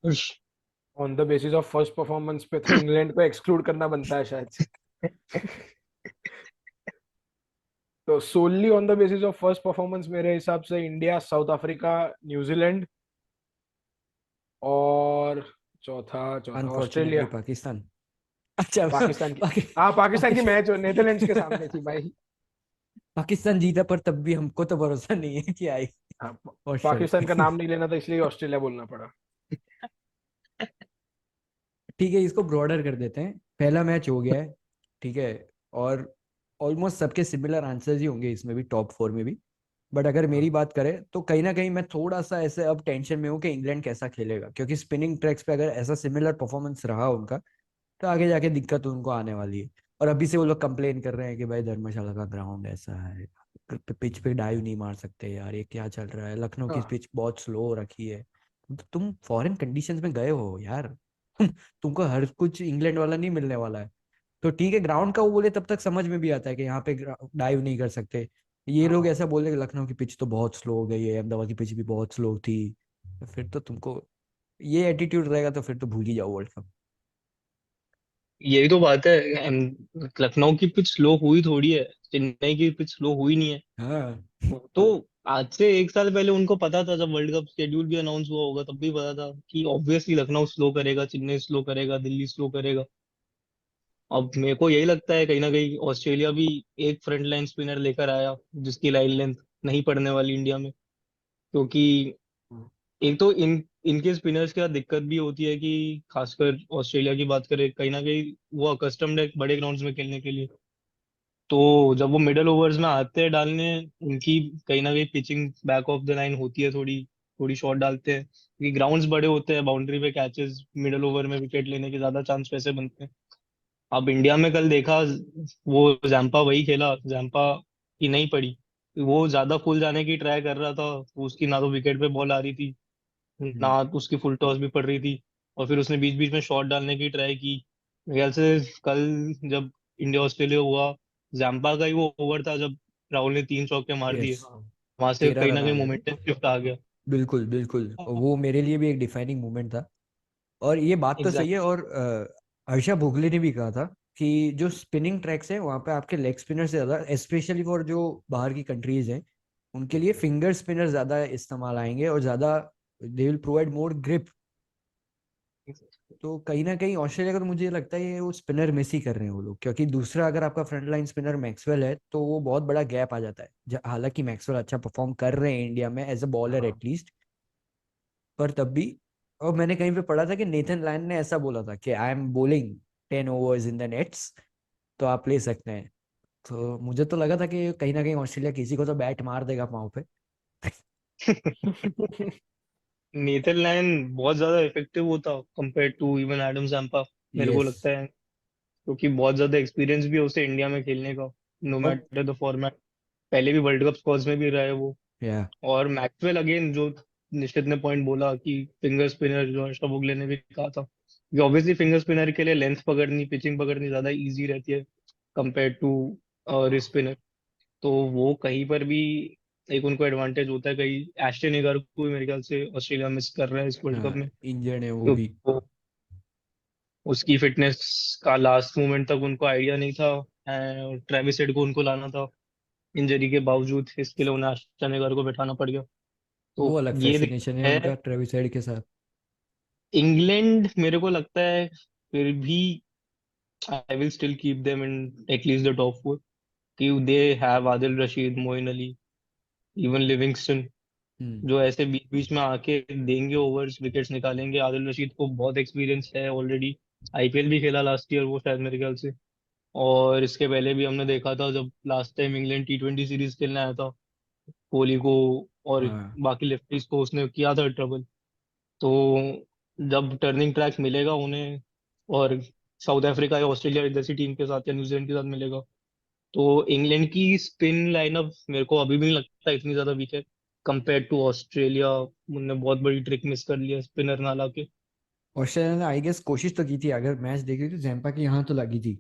उश। On the basis of first performance पे तो इंग्लैंड को एक्सक्लूड करना बनता है शायद से। तो solely on the basis of first performance मेरे हिसाब से इंडिया, साउथ अफ्रीका, न्यूजीलैंड और चौथा चौथा अनफॉर्चुनेटली ऑस्ट्रेलिया। पाकिस्तान। अच्छा। पाकिस्तान की, पाकि, हाँ पाकिस्तान की पाकि, मैच नेदरलैंड्स के सामने थी भाई। पाकिस्तान जीता, पर तब भी हमको तो भरोसा नहीं है कि आई हाँ पाकिस्तान का ऑस्ट्रेलिया। नाम नहीं लेना था इसलिए ऑस्ट्रेलिया बोलना पड़ा। ठीक है, इसको ब्रॉडर कर देते हैं। पहला मैच हो गया है, ठीक है। और ऑलमोस्ट सबके सिमिलर आंसर्स ही होंगे इसमें भी, टॉप फोर में भी। बट अगर मेरी हाँ बात करें तो कहीं ना कहीं मैं थोड़ा सा ऐसे अब टेंशन में हूँ कि इंग्लैंड कैसा खेलेगा, क्योंकि स्पिनिंग ट्रैक्स पे अगर ऐसा सिमिलर परफॉर्मेंस रहा उनका, तो आगे जाके दिक्कत उनको आने वाली है। और अभी से वो लोग कंप्लेन कर रहे हैं कि भाई धर्मशाला का ग्राउंड ऐसा है, पिच पे डाइव नहीं मार सकते यार, ये क्या चल रहा है, लखनऊ की हाँ पिच बहुत स्लो रखी है। तो तुम फॉरेन कंडीशंस में गए हो यार। तुमको हर कुछ इंग्लैंड वाला नहीं मिलने वाला है। तो ठीक है, ग्राउंड का वो बोले तब तक समझ में भी आता है कि यहाँ पे डाइव नहीं कर सकते। ये लोग हाँ ऐसा बोल रहे कि लखनऊ की पिच तो बहुत स्लो हो गई है, अहमदाबाद की पिच भी बहुत स्लो थी। तो फिर तो तुमको ये एटीट्यूड रहेगा तो फिर तो भूल ही जाओ वर्ल्ड कप। यही तो बात है। लखनऊ की पिच स्लो हुई थोड़ी है, चेन्नई की पिच स्लो हुई नहीं है। हाँ। तो आज से एक साल पहले उनको पता था, जब वर्ल्ड कप शेड्यूल भी अनाउंस हुआ होगा तब भी पता था कि ऑब्वियसली लखनऊ स्लो करेगा, चेन्नई स्लो करेगा, दिल्ली स्लो करेगा। अब मेरे को यही लगता है कहीं ना कहीं ऑस्ट्रेलिया भी एक फ्रंट लाइन स्पिनर लेकर आया जिसकी लाइन लेंथ नहीं पड़ने वाली इंडिया में। क्योंकि एक तो इनके स्पिनर्स का दिक्कत भी होती है कि खासकर ऑस्ट्रेलिया की बात करें, कहीं ना कहीं वो अकस्टम्ड है बड़े ग्राउंड्स में खेलने के लिए। तो जब वो मिडल ओवर्स में आते हैं डालने, उनकी कहीं ना कहीं pitching back of the line होती है, थोड़ी थोड़ी शॉट डालते हैं क्योंकि ग्राउंड्स बड़े होते हैं, बाउंड्री पे कैचेस, मिडल ओवर में विकेट लेने के ज्यादा चांस वैसे बनते हैं। अब इंडिया में कल देखा, वो जैम्पा वही खेला, जैम्पा की नहीं पड़ी। वो ज्यादा फुल जाने की ट्राई कर रहा था, उसकी ना तो विकेट पे बॉल आ रही थी, ना हम्म। उसकी फुल टॉस भी पड़ रही थी। और फिर उसने बीच बीच में शॉट डालने की ट्राई की। मेरे ख्याल से कल जब इंडिया ऑस्ट्रेलिया हुआ, जैम्पा का ही वो ओवर था जब राहुल ने 3 चौके मार दिए। यस। वहां से 13 कहीं ना रन आ कहीं गए थे। मोमेंटम शिफ्ट आ गया। बिल्कुल बिल्कुल, वो मेरे लिए भी एक डिफाइनिंग मोमेंट था। और ये बात तो सही है। एग्जैक्ट। और हर्षा भोगले ने भी कहा था कि जो स्पिनिंग ट्रैक्स है वहां पे आपके लेग स्पिनर से ज्यादा, स्पेशली फॉर जो बाहर की कंट्रीज हैं, उनके लिए फिंगर स्पिनर ज्यादा इस्तेमाल आएंगे और ज्यादा they will provide more grip. तो कहीं ना कहीं ऑस्ट्रेलिया का तो मुझे लगता है ये वो स्पिनर मिस ही कर रहे हैं वो लोग, क्योंकि दूसरा अगर आपका फ्रंट लाइन स्पिनर मैक्सवेल है तो वो बहुत बड़ा गैप आ जाता है। हालांकि मैक्सवेल अच्छा परफॉर्म कर रहे हैं इंडिया में एज अ बॉलर हाँ एटलीस्ट, पर तब भी। और मैंने कहीं पे पढ़ा था कि नेथन लायन ने ऐसा बोला था कि I am bowling 10 overs in the nets, तो आप ले सकते हैं। तो मुझे तो लगा था कि कहीं ना कहीं ऑस्ट्रेलिया किसी को तो बैट मार देगा पाँव पे। नीदरलैंड बहुत ज्यादा इफेक्टिव होता compare to even Adam Zampa, मेरे को यस। लगता है। क्योंकि बहुत ज्यादा एक्सपीरियंस भी है उसे इंडिया में खेलने का, नो और मैटर द फॉर्मेट। पहले भी वर्ल्ड कप स्क्वाड्स में भी रहा है वो। या और मैक्सवेल अगेन, जो निश्चित ने पॉइंट बोला कि फिंगर स्पिनर, जो हर्षा भोगले ने भी कहा था कि ऑब्वियसली फिंगर स्पिनर के लिए लेंथ पकड़नी, पिचिंग पकड़नी ज्यादा इजी रहती है कंपेयर टू रिस्ट स्पिनर। तो वो कहीं पर भी एक उनको एडवांटेज होता है। कहीं एस्टन एगर को भी मेरे ख्याल से ऑस्ट्रेलिया मिस कर रहा है इस वर्ल्ड कप में, इंजर्ड है वो भी। क्योंकि वो उसकी फिटनेस का लास्ट मोमेंट तक उनको आइडिया नहीं था। और ट्रेविस हेड को उनको लाना था इंजरी के बावजूद, इसके लिए उन्हें एस्टन एगर को बैठाना पड़ गया। वो तो अलग ये फैसिनेशन है दिक्कत उनका है। ट्रेविस हेड के साथ। इंग्लैंड मेरे को लगता है फिर भी I will still keep them in at least the top 4, कि they have Adil Rashid, Moeen Ali, even Livingstone. जो ऐसे बीच बीच में आके देंगे ओवर्स, विकेट्स निकालेंगे। आदिल रशीद को बहुत एक्सपीरियंस है ऑलरेडी, आईपीएल भी खेला लास्ट ईयर वो शायद मेरे ख्याल से। और इसके पहले भी हमने देखा था जब लास्ट टाइम इंग्लैंड टी20 सीरीज खेलने आया था, कोहली को और हाँ बाकी लेफ्टीज को उसने किया था ट्रबल। तो जब टर्निंग ट्रैक मिलेगा उन्हें, और साउथ अफ्रीका या ऑस्ट्रेलिया जैसी टीम के साथ या न्यूजीलैंड के साथ मिलेगा, तो इंग्लैंड की स्पिन लाइनअप मेरे को अभी भी नहीं लगता इतनी ज्यादा वीक है कंपेयर टू ऑस्ट्रेलिया। उनने बहुत बड़ी ट्रिक मिस कर लिया स्पिनर ना लाके। ऑस्ट्रेलिया ने आई गेस कोशिश तो की थी, अगर मैच देख रही थी जैम्पा की यहाँ तो लगी थी,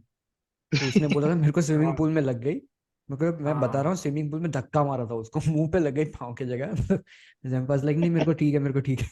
तो उसने बोला था मेरे को स्विमिंग हाँ पूल में लग गई। मैं बता रहा हाँ हूँ स्विमिंग पूल में धक्का मारा था उसको, मुंह पे लग गई पाँव की जगह। जैम्पा लाइक नहीं मेरे को ठीक है, मेरे को ठीक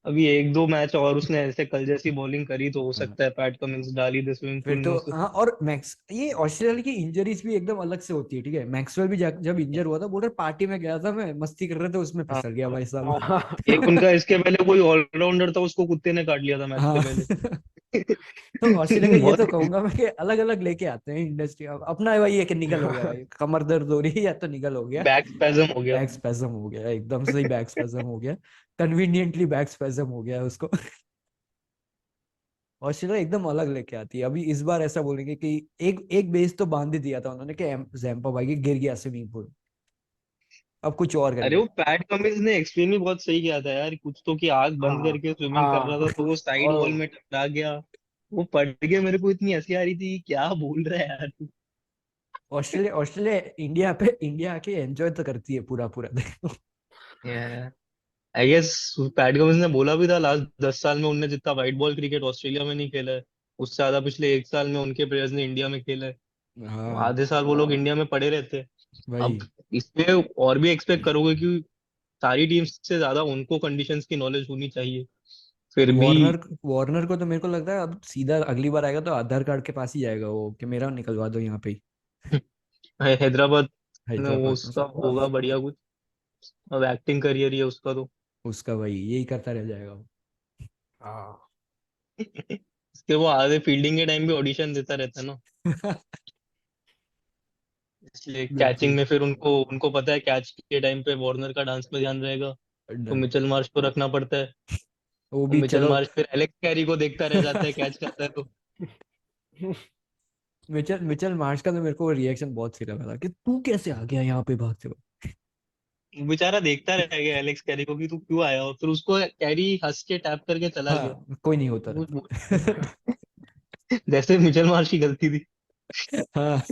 अभी एक दो मैच और उसने ऐसे कल जैसी बॉलिंग करी तो हो है। सकता है पैट कमिंस डाल ही दे स्विमिंग फिर पूल तो में उसे। हाँ, और मैक्स ये ऑस्ट्रेलिया की इंजरीज भी एकदम अलग से होती है, ठीक है। मैक्सवेल भी जब इंजर हुआ था बोल रहे पार्टी में गया था, मैं मस्ती कर रहे थे उसमें हाँ फिसल गया भाई साहब। हाँ एक उनका इसके पहले कोई ऑलराउंडर था, उसको कुत्ते ने काट लिया था मैच हाँ। से पहले। तो ऑस्ट्रेलिया का ये बहुत तो कहूंगा मैं कि अलग अलग लेके आते हैं इंडस्ट्री। अपना भाई ये कि निकल हो गया भाई, कमर दर्द हो रही है या तो निकल हो गया। बैक स्पैज्म हो गया। बैक स्पैज्म हो गया, एकदम सही बैक स्पैज्म हो गया। कन्वीनियंटली बैक स्पैज्म हो गया उसको। ऑस्ट्रेलिया एकदम अलग लेके आती है। अभी इस बार ऐसा बोलेंगे कि एक एक बेस तो बांध ही दिया था उन्होंने कि जैम्पा भाई के गिर गया स्विमिंग पूल, अब कुछ और अरे करेंगे। वो पैट कमिंस ने एक्सट्रीम ही बहुत सही किया था यार, कुछ तो कि आग बंद हाँ करके स्विमिंग कर रहा हाँ था तो वो साइड वॉल और में टकरा गया। वो पड़ गया, मेरे को इतनी हंसी आ रही थी, क्या बोल रहा है यार तू। ऑस्ट्रेलिया ऑस्ट्रेलिया इंडिया आके एंजॉय तो करती है पूरा पूरा। देखो आई गेस पैट कमिंस ने बोला भी था लास्ट 10 साल में उनने जितना व्हाइट बॉल क्रिकेट ऑस्ट्रेलिया में नहीं खेला है, उससे ज्यादा पिछले 1 साल में उनके प्लेयर्स ने इंडिया में खेला है। तो हाँ आधे साल वो लोग इंडिया में पड़े रहते हैं। अब भाई। इसमें और भी एक्सपेक्ट करोगे कि सारी टीम्स से ज्यादा उनको कंडीशंस की नॉलेज होनी चाहिए, फिर भी। वार्नर वार्नर को तो मेरे को लगता है अब सीधा अगली बार आएगा तो आधार कार्ड के पास ही जाएगा वो, कि मेरा निकलवा दो यहाँ पे ही। हैदराबाद में वो हैदराबाद में उसका होगा बढ़िया कुछ। अब एक्टिंग करियर ही है उसका तो। उसका वही यही करता रह जाएगा वो। हाँ इसके वो आधे फील्डिंग के टाइम पे ऑडिशन देता रहता है ना, इसलिए कैचिंग बिल्कुल में फिर उनको उनको पता है कैच के टाइम पे वार्नर का डांस पे ध्यान रहेगा, तो डन। मिचेल मार्श को रखना पड़ता है। वो और भी मिचेल चलो। मार्श फिर एलेक्स कैरी को देखता रह जाता है कैच करता है तो। मिचेल मिचेल मार्श का तो मेरे को रिएक्शन बहुत सही लगा था कि तू कैसे आ गया यहाँ पे भागते हुए। बेचारा देखता रह गया एलेक्स कैरी को कि तू क्यों आया हो, फिर उसको कैरी हंस के टैप करके चला गया। हाँ कोई नहीं होता कुछ रहता। जैसे मिचेल मार्श की गलती थी। हाँ।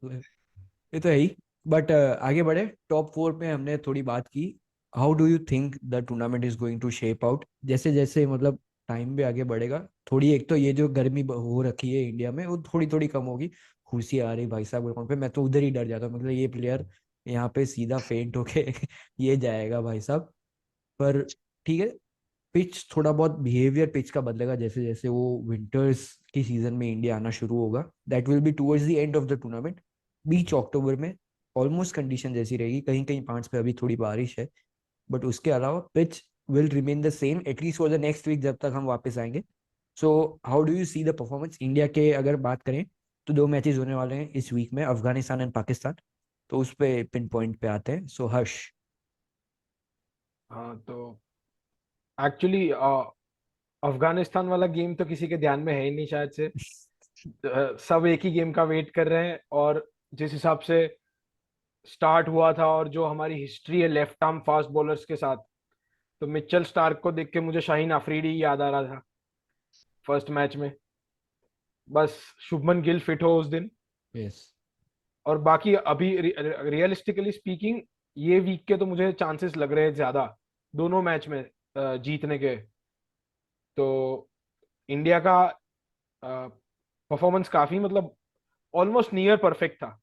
ये तो है ही। बट आगे बढ़े, टॉप फोर पे हमने थोड़ी बात की। How do you think the tournament is going to shape out, जैसे जैसे मतलब टाइम भी आगे बढ़ेगा थोड़ी, एक तो ये जो गर्मी हो रखी है इंडिया में वो थोड़ी थोड़ी कम होगी। खुशी आ रही भाई साहब ग्राउंड पे, मैं तो उधर ही डर जाता हूँ, मतलब ये प्लेयर यहाँ पे सीधा फेंट होके ये जाएगा भाई साहब। पर ठीक है, पिच थोड़ा बहुत बिहेवियर पिच का बदलेगा जैसे जैसे वो विंटर्स की सीजन में इंडिया आना शुरू होगा। That will be towards the end of the tournament, बीच अक्टूबर में। ऑलमोस्ट कंडीशन जैसी रहेगी, कहीं कहीं पांच पे अभी थोड़ी बारिश है, बट उसके अलावा pitch will remain the same at least for the next week जब तक हम वापस आएंगे। So how do you see the performance India के, अगर बात करें तो दो मैचेस होने वाले हैं इस वीक में, अफगानिस्तान एंड पाकिस्तान। तो उस पे पिन पॉइंट पे आते हैं, सो हर्ष। हाँ तो एक्चुअली अफगानिस्तान वाला गेम तो किसी के ध्यान में है ही नहीं शायद से। सब एक ही गेम का वेट कर रहे हैं, और जिस हिसाब से स्टार्ट हुआ था और जो हमारी हिस्ट्री है लेफ्ट आर्म फास्ट बॉलर्स के साथ, तो मिचेल स्टार्क को देख के मुझे शाहीन अफरीदी याद आ रहा था फर्स्ट मैच में। बस शुभमन गिल फिट हो उस दिन, यस। और बाकी अभी रियलिस्टिकली स्पीकिंग ये वीक के तो मुझे चांसेस लग रहे हैं ज्यादा दोनों मैच में जीतने के। तो इंडिया का परफॉर्मेंस काफी मतलब ऑलमोस्ट नियर परफेक्ट था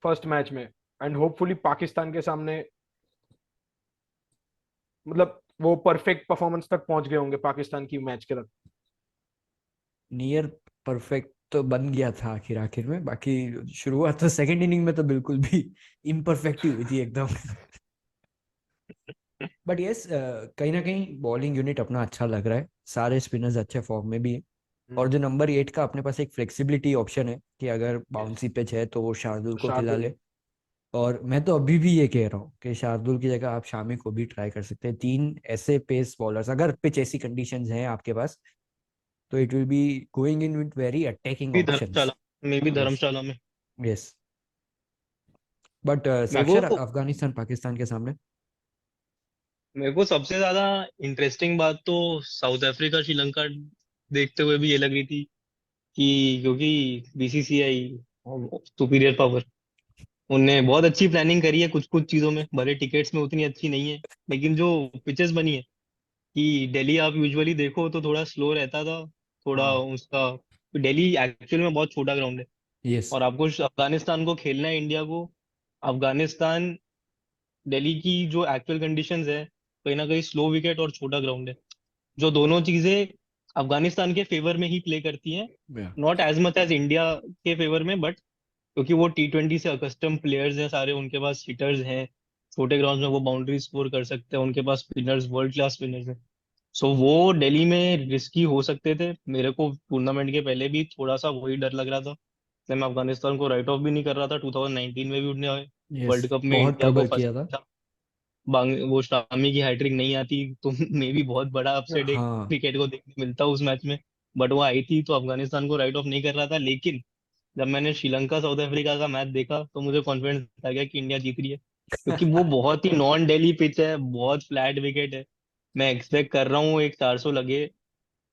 फर्स्ट मैच में, एंड होपफुली पाकिस्तान के सामने मतलब वो परफेक्ट परफॉर्मेंस तक पहुंच गए होंगे पाकिस्तान की मैच के तक। नियर परफेक्ट तो बन गया था आखिर आखिर में, बाकी शुरुआत तो सेकंड इनिंग में तो बिल्कुल भी इम्परफेक्ट ही हुई थी एकदम। बट यस, कहीं ना कहीं बॉलिंग यूनिट अपना अच्छा लग रहा है, सारे स्पिनर्स अच्छे फॉर्म में भी हैं। और जो नंबर 8 का अपने पास एक फ्लेक्सिबिलिटी ऑप्शन है कि अगर बाउंसी पिच है तो वो शार्दुल को खिला शार्दुल। ले। और मैं तो अभी भी ये कह रहा हूँ कि शार्दुल की जगह आप शामी को भी ट्राई कर सकते हैं। 3 ऐसे पेस बॉलर्स अगर पिच ऐसी कंडीशंस हैं आपके पास, तो it will be going in with very attacking भी ऑप्शंस। धर्मशाला में भी यस, धर्मशाला में यस। बट मेरे साक्षर, को अफगानिस्तान पाकिस्तान के सामने। मेरे को सबसे ज्यादा इंटरेस्टिंग बात तो साउथ अफ्रीका श्रीलंका देखते हुए भी ये लग रही थी कि क्योंकि बीसीसीआई सुपीरियर पावर, उनने बहुत अच्छी प्लानिंग करी है कुछ कुछ चीजों में, भले टिकट्स में उतनी अच्छी नहीं है, लेकिन जो पिचेस बनी है कि दिल्ली आप यूजुअली देखो तो थोड़ा स्लो रहता था, थोड़ा हाँ। उसका, दिल्ली एक्चुअल में बहुत छोटा ग्राउंड है। यस। और आपको अफगानिस्तान को खेलना है इंडिया को, अफगानिस्तान दिल्ली की जो एक्चुअल कंडीशंस है, कहीं ना कहीं स्लो विकेट और छोटा ग्राउंड है, जो दोनों चीजें अफगानिस्तान के फेवर में ही प्ले करती हैं, या। Not as much as India के फेवर में, बट क्योंकि वो T20 से अकस्टम प्लेयर्स हैं सारे, उनके पास हिटर्स हैं, छोटे ग्राउंड में वो बाउंड्री स्कोर कर सकते हैं, उनके पास स्पिनर्स वर्ल्ड क्लास स्पिनर्स हैं। सो वो दिल्ली में रिस्की हो सकते थे। मेरे को टूर्नामेंट के पहले भी थोड़ा सा वही डर लग रहा था, इसलिए मैं अफगानिस्तान को राइट ऑफ भी नहीं कर रहा था। 2019 में भी उन्होंने यस, वर्ल्ड कप में बहुत इंडिया को ट्रबल फर्स्ट, किया था। वो शामी की हैट्रिक नहीं आती तो मे भी बहुत बड़ा अपसेट एक हाँ। क्रिकेट को देखने मिलता उस मैच में, बट वो आई थी, तो अफगानिस्तान को राइट ऑफ नहीं कर रहा था। लेकिन जब मैंने श्रीलंका साउथ अफ्रीका का मैच देखा तो मुझे कॉन्फिडेंस आ गया कि इंडिया जीत रही है, क्योंकि वो बहुत ही नॉन डेली पिच है, बहुत फ्लैट विकेट है। मैं एक्सपेक्ट कर रहा हूँ एक 400 लगे,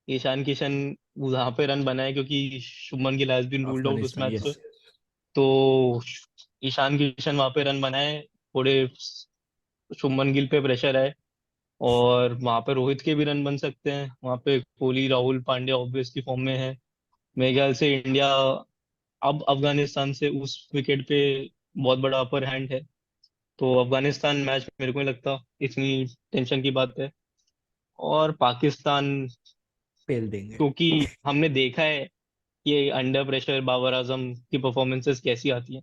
ईशान किशन वहां पे रन बनाए, क्योंकि Shubman Gill has been ruled out उस अफगानिस्तान, मैच से। यस। तो ईशान किशन वहां पे रन बनाए, थोड़े शुभमन गिल पे प्रेशर है, और वहां पे रोहित के भी रन बन सकते हैं, वहां पे कोहली राहुल पांड्या ऑब्वियसली फॉर्म में है। मेरे ख्याल से इंडिया अब अफगानिस्तान से उस विकेट पे बहुत बड़ा अपर हैंड है, तो अफगानिस्तान मैच मेरे को नहीं लगता इतनी टेंशन की बात है। और पाकिस्तान, पेल देंगे। क्योंकि हमने देखा है कि अंडर प्रेशर बाबर आजम की परफॉर्मेंसेस कैसी आती हैं,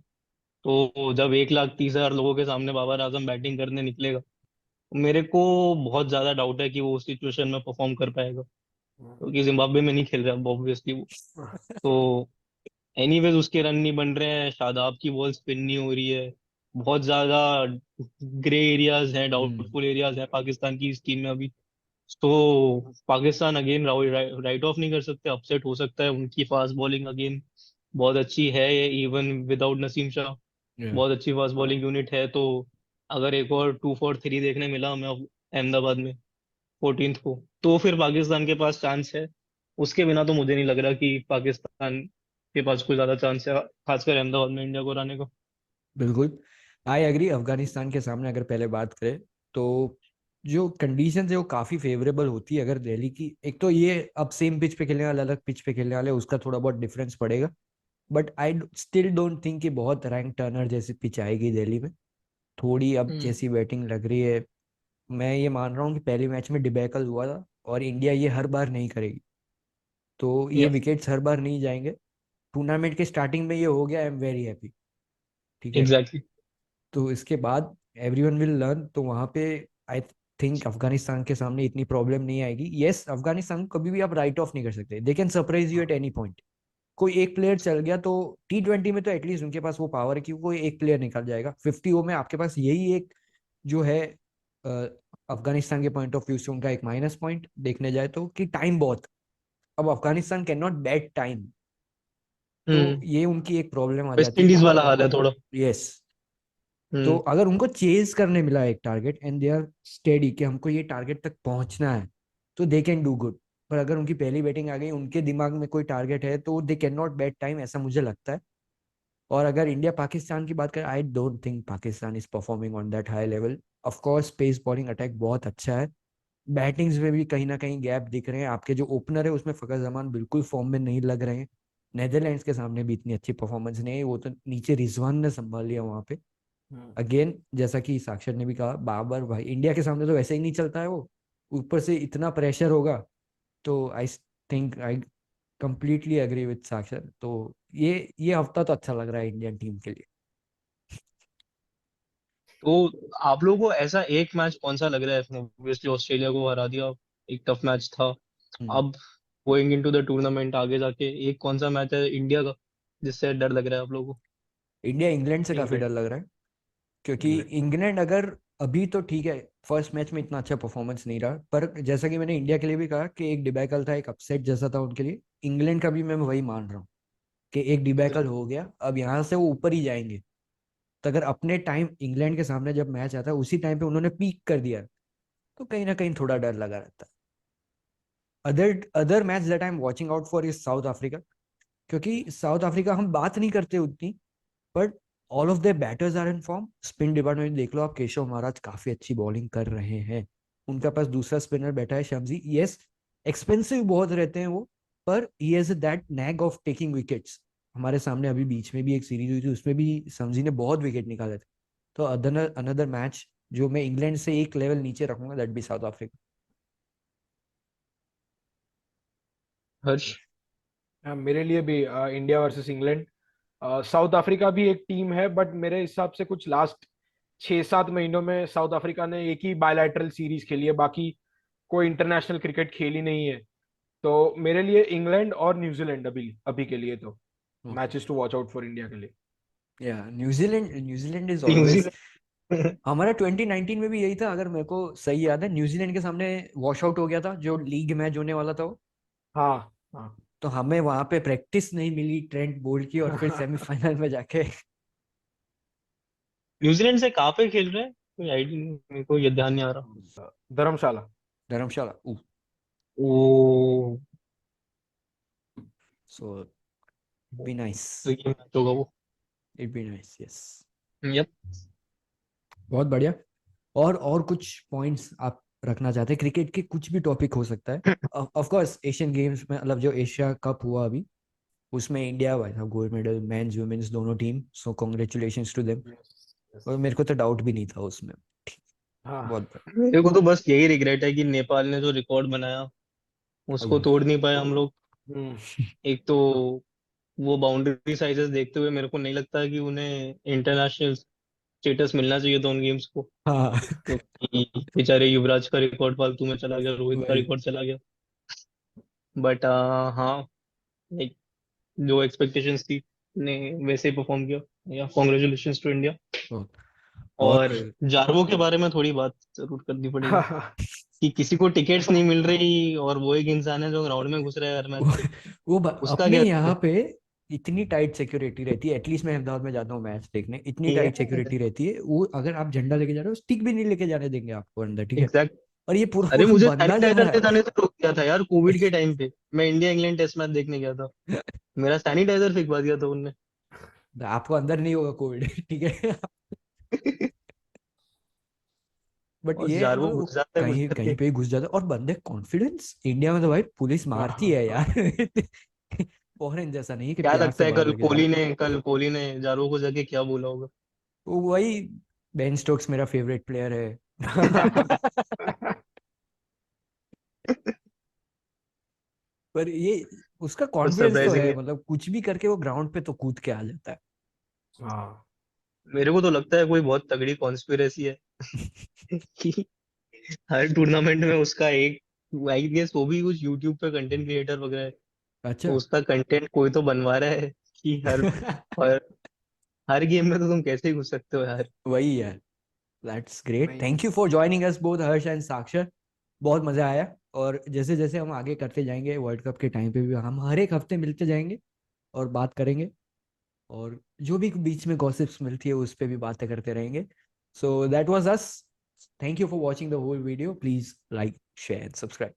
तो जब 1,30,000 लोगों के सामने बाबर आजम बैटिंग करने निकलेगा, मेरे को बहुत ज्यादा डाउट है कि वो उस सिचुएशन में परफॉर्म कर पाएगा, क्योंकि जिम्बाब्वे में नहीं खेल रहा ऑब्वियसली वो। तो एनीवेज उसके रन नहीं बन रहे हैं, शादाब की बॉल स्पिन नहीं हो रही है, बहुत ज्यादा ग्रे एरियाज हैं, हम्म। डाउटफुल एरियाज हैं पाकिस्तान की इस टीम में अभी। तो पाकिस्तान अगेन राइट ऑफ नहीं कर सकते, अपसेट हो सकता है। उनकी फास्ट बॉलिंग अगेन बहुत अच्छी है, इवन विदाउट नसीम शाह या। बहुत अच्छी फास्ट बॉलिंग यूनिट है। तो अगर एक और 2-4-3 देखने मिला हमें अहमदाबाद में 14th को, तो फिर पाकिस्तान के पास चांस है। उसके बिना तो मुझे नहीं लग रहा कि पाकिस्तान के पास कोई ज्यादा चांस है, खासकर अहमदाबाद में इंडिया को हराने का। बिल्कुल। I agree. अफगानिस्तान के सामने अगर पहले बात करें तो जो कंडीशन है वो काफी फेवरेबल होती है। अगर दिल्ली की, एक तो ये अब सेम पिच पे खेलने वाले, अलग पिच पे खेलने वाले, उसका थोड़ा बहुत डिफरेंस पड़ेगा। But I still don't think कि बहुत रैंक टर्नर जैसी पिच आएगी दिल्ली में। थोड़ी अब हम्म। जैसी बैटिंग लग रही है, मैं ये मान रहा हूँ कि पहले मैच में डिबैकल हुआ था और इंडिया ये हर बार नहीं करेगी। तो ये या विकेट्स हर बार नहीं जाएंगे। टूर्नामेंट के स्टार्टिंग में ये हो गया, आई एम वेरी हैप्पी। ठीक है। एग्जैक्टली। तो इसके बाद एवरीवन विल लर्न, तो वहां पे आई थिंक अफगानिस्तान के सामने इतनी प्रॉब्लम नहीं आएगी। यस, अफगानिस्तान को कभी भी आप राइट ऑफ नहीं कर सकते। They can surprise you at any point. कोई एक प्लेयर चल गया तो T20 में तो एटलीस्ट उनके पास वो पावर है कि कोई एक प्लेयर निकल जाएगा 50 ओवर में। आपके पास यही एक जो है अ, अफगानिस्तान के पॉइंट ऑफ व्यू से उनका एक माइनस पॉइंट देखने जाए तो, कि टाइम बहुत। अब Afghanistan can not bat time. तो हम्म। ये उनकी एक प्रॉब्लम आ वेस्ट जाती है। इंडीज वाला हाल है थोड़ा। यस। तो हम्म। अगर उनको चेज करने मिला एक target and they are steady कि हमको ये टारगेट तक पहुंचना है, तो दे कैन डू गुड। पर अगर उनकी पहली बैटिंग आ गई, उनके दिमाग में कोई टारगेट है, तो they can not bat time, ऐसा मुझे लगता है। और अगर इंडिया पाकिस्तान की बात करें, I don't think Pakistan is performing on that high level. Of course pace bowling attack बहुत अच्छा है, बैटिंग्स में भी कहीं ना कहीं गैप दिख रहे हैं। आपके जो ओपनर है उसमें फकर जमान बिल्कुल फॉर्म में नहीं लग रहे हैं। नेदरलैंड्स के सामने भी इतनी अच्छी परफॉर्मेंस नहीं है, वो तो नीचे रिजवान ने संभाल लिया वहां पे। अगेन जैसा कि साक्षर ने भी कहा, बाबर भाई इंडिया के सामने तो वैसे ही नहीं चलता है वो, ऊपर से इतना प्रेशर होगा। तो I think I completely agree with Sakshar. तो ये हफ्ता तो अच्छा लग रहा है इंडियन टीम के लिए। तो आप लोगों को ऐसा एक मैच कौन सा लग रहा है? ऑब्वियसली ऑस्ट्रेलिया को हरा दिया, एक टफ मैच था। हम्म। अब गोइंग इनटू द टूर्नामेंट आगे जाके एक कौन सा मैच है इंडिया का जिससे डर लग रहा है आप लोगों को? इंडिया इंग्लैंड से काफी इंग्लैंड। डर लग रहा है, क्योंकि इंग्लैंड। इंग्लैंड अगर अभी तो ठीक है, फर्स्ट मैच में इतना अच्छा परफॉर्मेंस नहीं रहा, पर जैसा कि मैंने इंडिया के लिए भी कहा कि एक डिबैकल था, एक अपसेट जैसा था उनके लिए, इंग्लैंड का भी मैं वही मान रहा हूँ कि एक डिबैकल हो गया, अब यहाँ से वो ऊपर ही जाएंगे। तो अगर अपने टाइम इंग्लैंड के सामने जब मैच आता है उसी टाइम पे उन्होंने पीक कर दिया, तो कहीं ना कहीं थोड़ा डर लगा रहता है। Other other match that I am watching out for is South Africa, क्योंकि साउथ अफ्रीका हम बात नहीं करते उतनी, but all of the batters are in form. Spin department देख लो आप, केशव महाराज काफी अच्छी बॉलिंग कर रहे हैं। उनका पास दूसरा स्पिनर बैठा है शम्सी, यस एक्सपेंसिव बहुत रहते हैं वो, पर he has that nag of taking wickets. हमारे सामने अभी बीच में भी एक सीरीज हुई थी, उसमें भी शम्सी ने बहुत विकेट निकाले थे। तो अदर अनदर मैच जो मैं इंग्लैंड से एक लेवल नीचे रखूंगा, दैट बी साउथ अफ्रीका। हर्ष? मेरे लिए भी India versus England. South Africa भी एक टीम है, बट मेरे हिसाब से कुछ लास्ट 6-7 महीनों में साउथ अफ्रीका ने एक ही बायलैटरल सीरीज खेली है, बाकी कोई इंटरनेशनल क्रिकेट खेली नहीं है। तो मेरे लिए इंग्लैंड और न्यूजीलैंड अभी अभी के लिए तो okay, matches to watch out for India के लिए। या New Zealand New Zealand is always. New Zealand. हमारा 2019 में भी यही था, अगर मेरे को सही याद है, न्यूजीलैंड के सामने वॉश आउट हो गया था जो लीग मैच होने वाला था वो। हाँ हाँ। तो हमें वहां पे प्रैक्टिस नहीं मिली ट्रेंट बोल्ट की, और फिर सेमीफाइनल में जाके न्यूजीलैंड से कहाँ पे खेल रहे हैं? कोई आइडिया नहीं, मेरे को ये ध्यान नहीं आ रहा। धर्मशाला। धर्मशाला। ओ, सो बी नाइस, तो ये मैच होगा वो। It be nice, yes. Yup. बहुत बढ़िया। और कुछ पॉइंट्स आप रखना चाहते हैं? क्रिकेट के कुछ भी टॉपिक हो सकता है। ऑफ कोर्स एशियन गेम्स में, मतलब जो एशिया कप हुआ अभी, उसमें इंडिया भाई साहब गोल्ड मेडल, मेंस वुमेन्स दोनों team, so congratulations to them. और मेरे को तो डाउट भी नहीं था उसमें। हाँ। बहुत मेरे को तो बस यही रिग्रेट है कि नेपाल ने जो रिकॉर्ड बनाया उसको बढ़िया। तोड़ नहीं पाए हम लोग। हम्म। एक तो वो बाउंड्री साइजेस देखते हुए मेरे को नहीं लगता कि उन्हें इंटरनेशनल स्टेटस मिलना चाहिए था उन गेम्स को, हाँ क्योंकि बेचारे युवराज का रिकॉर्ड फालतू में चला गया, रोहित का वही। रिकॉर्ड चला गया। बट हाँ, like, जो एक्सपेक्टेशंस थी ने वैसे ही परफॉर्म किया। या कॉन्ग्रेचुलेशंस टू इंडिया। बहुत। और और जारवो के बारे में थोड़ी बात जरूर करनी पड़ेगी हाँ। कि किसी को टिकट्स नहीं मिल रही और वो एक इंसान है जो ग्राउंड में घुस रहा है हर मैच वो, पे। उसका अपने क्या यहाँ करें? पे इतनी टाइट सिक्योरिटी रहती है, एटलीस्ट मैं अहमदाबाद में जाता हूँ मैच देखने, इतनी टाइट सिक्योरिटी रहती है, वो अगर आप झंडा लेके जा रहे हो स्टिक भी नहीं लेके जाने देंगे आपको अंदर, ठीक है? एग्जैक्ट। और ये पूरा अरे पूरा मुझे बंदा जा सैनिटाइजर रहा ले जाने से रोक दिया था यार कोविड के टाइम पे। मैं इंडिया इंग्लैंड टेस्ट मैच देखने गया था, है। मेरा सैनिटाइजर फेंकवा दिया था उनने। आपको अंदर नहीं होगा कोविड, ठीक है? बट और ये जारवो वो घुस जाता है घुस कहीं कहीं जाते। पे ही घुस जाता है, और बंदे कॉन्फिडेंस, इंडिया में तो भाई पुलिस मारती है यार। फॉरेन जैसा नहीं है कि क्या प्यार लगता से है बाहर लेके जाओ। कल कोहली ने जारवो को जाके क्या बोला होगा? वो वही, बेन स्टोक्स मेरा फेवरेट प्लेयर है। पर ये उसका तो कॉन्फिडेंस तो है, सरप्राइजिंग। मतलब कुछ भी करके वो ग्राउंड पे तो कूद के आ जाता है। हाँ। मेरे को तो लगता है कोई बहुत तगड़ी कॉन्स्पिरेसी है कि हर टूर्नामेंट में उसका एक, आई गेस वो भी कुछ यूट्यूब पे कंटेंट क्रिएटर वगैरह है, तो अच्छा। उसका कंटेंट कोई तो बनवा रहा है कि हर हर गेम में तो तुम कैसे ही घुस सकते हो यार। वही है। दैट्स ग्रेट, नहीं। Thank you for joining us both Harsh and साक्षर। बहुत मजा आया। और जैसे जैसे हम आगे करते जाएंगे वर्ल्ड कप के टाइम पे भी हम हर एक हफ्ते मिलते जाएंगे और बात करेंगे, और जो भी बीच में गॉसिप्स मिलती है उस पे भी बातें करते रहेंगे। So that was us. Thank you for watching the whole video, please like share and subscribe.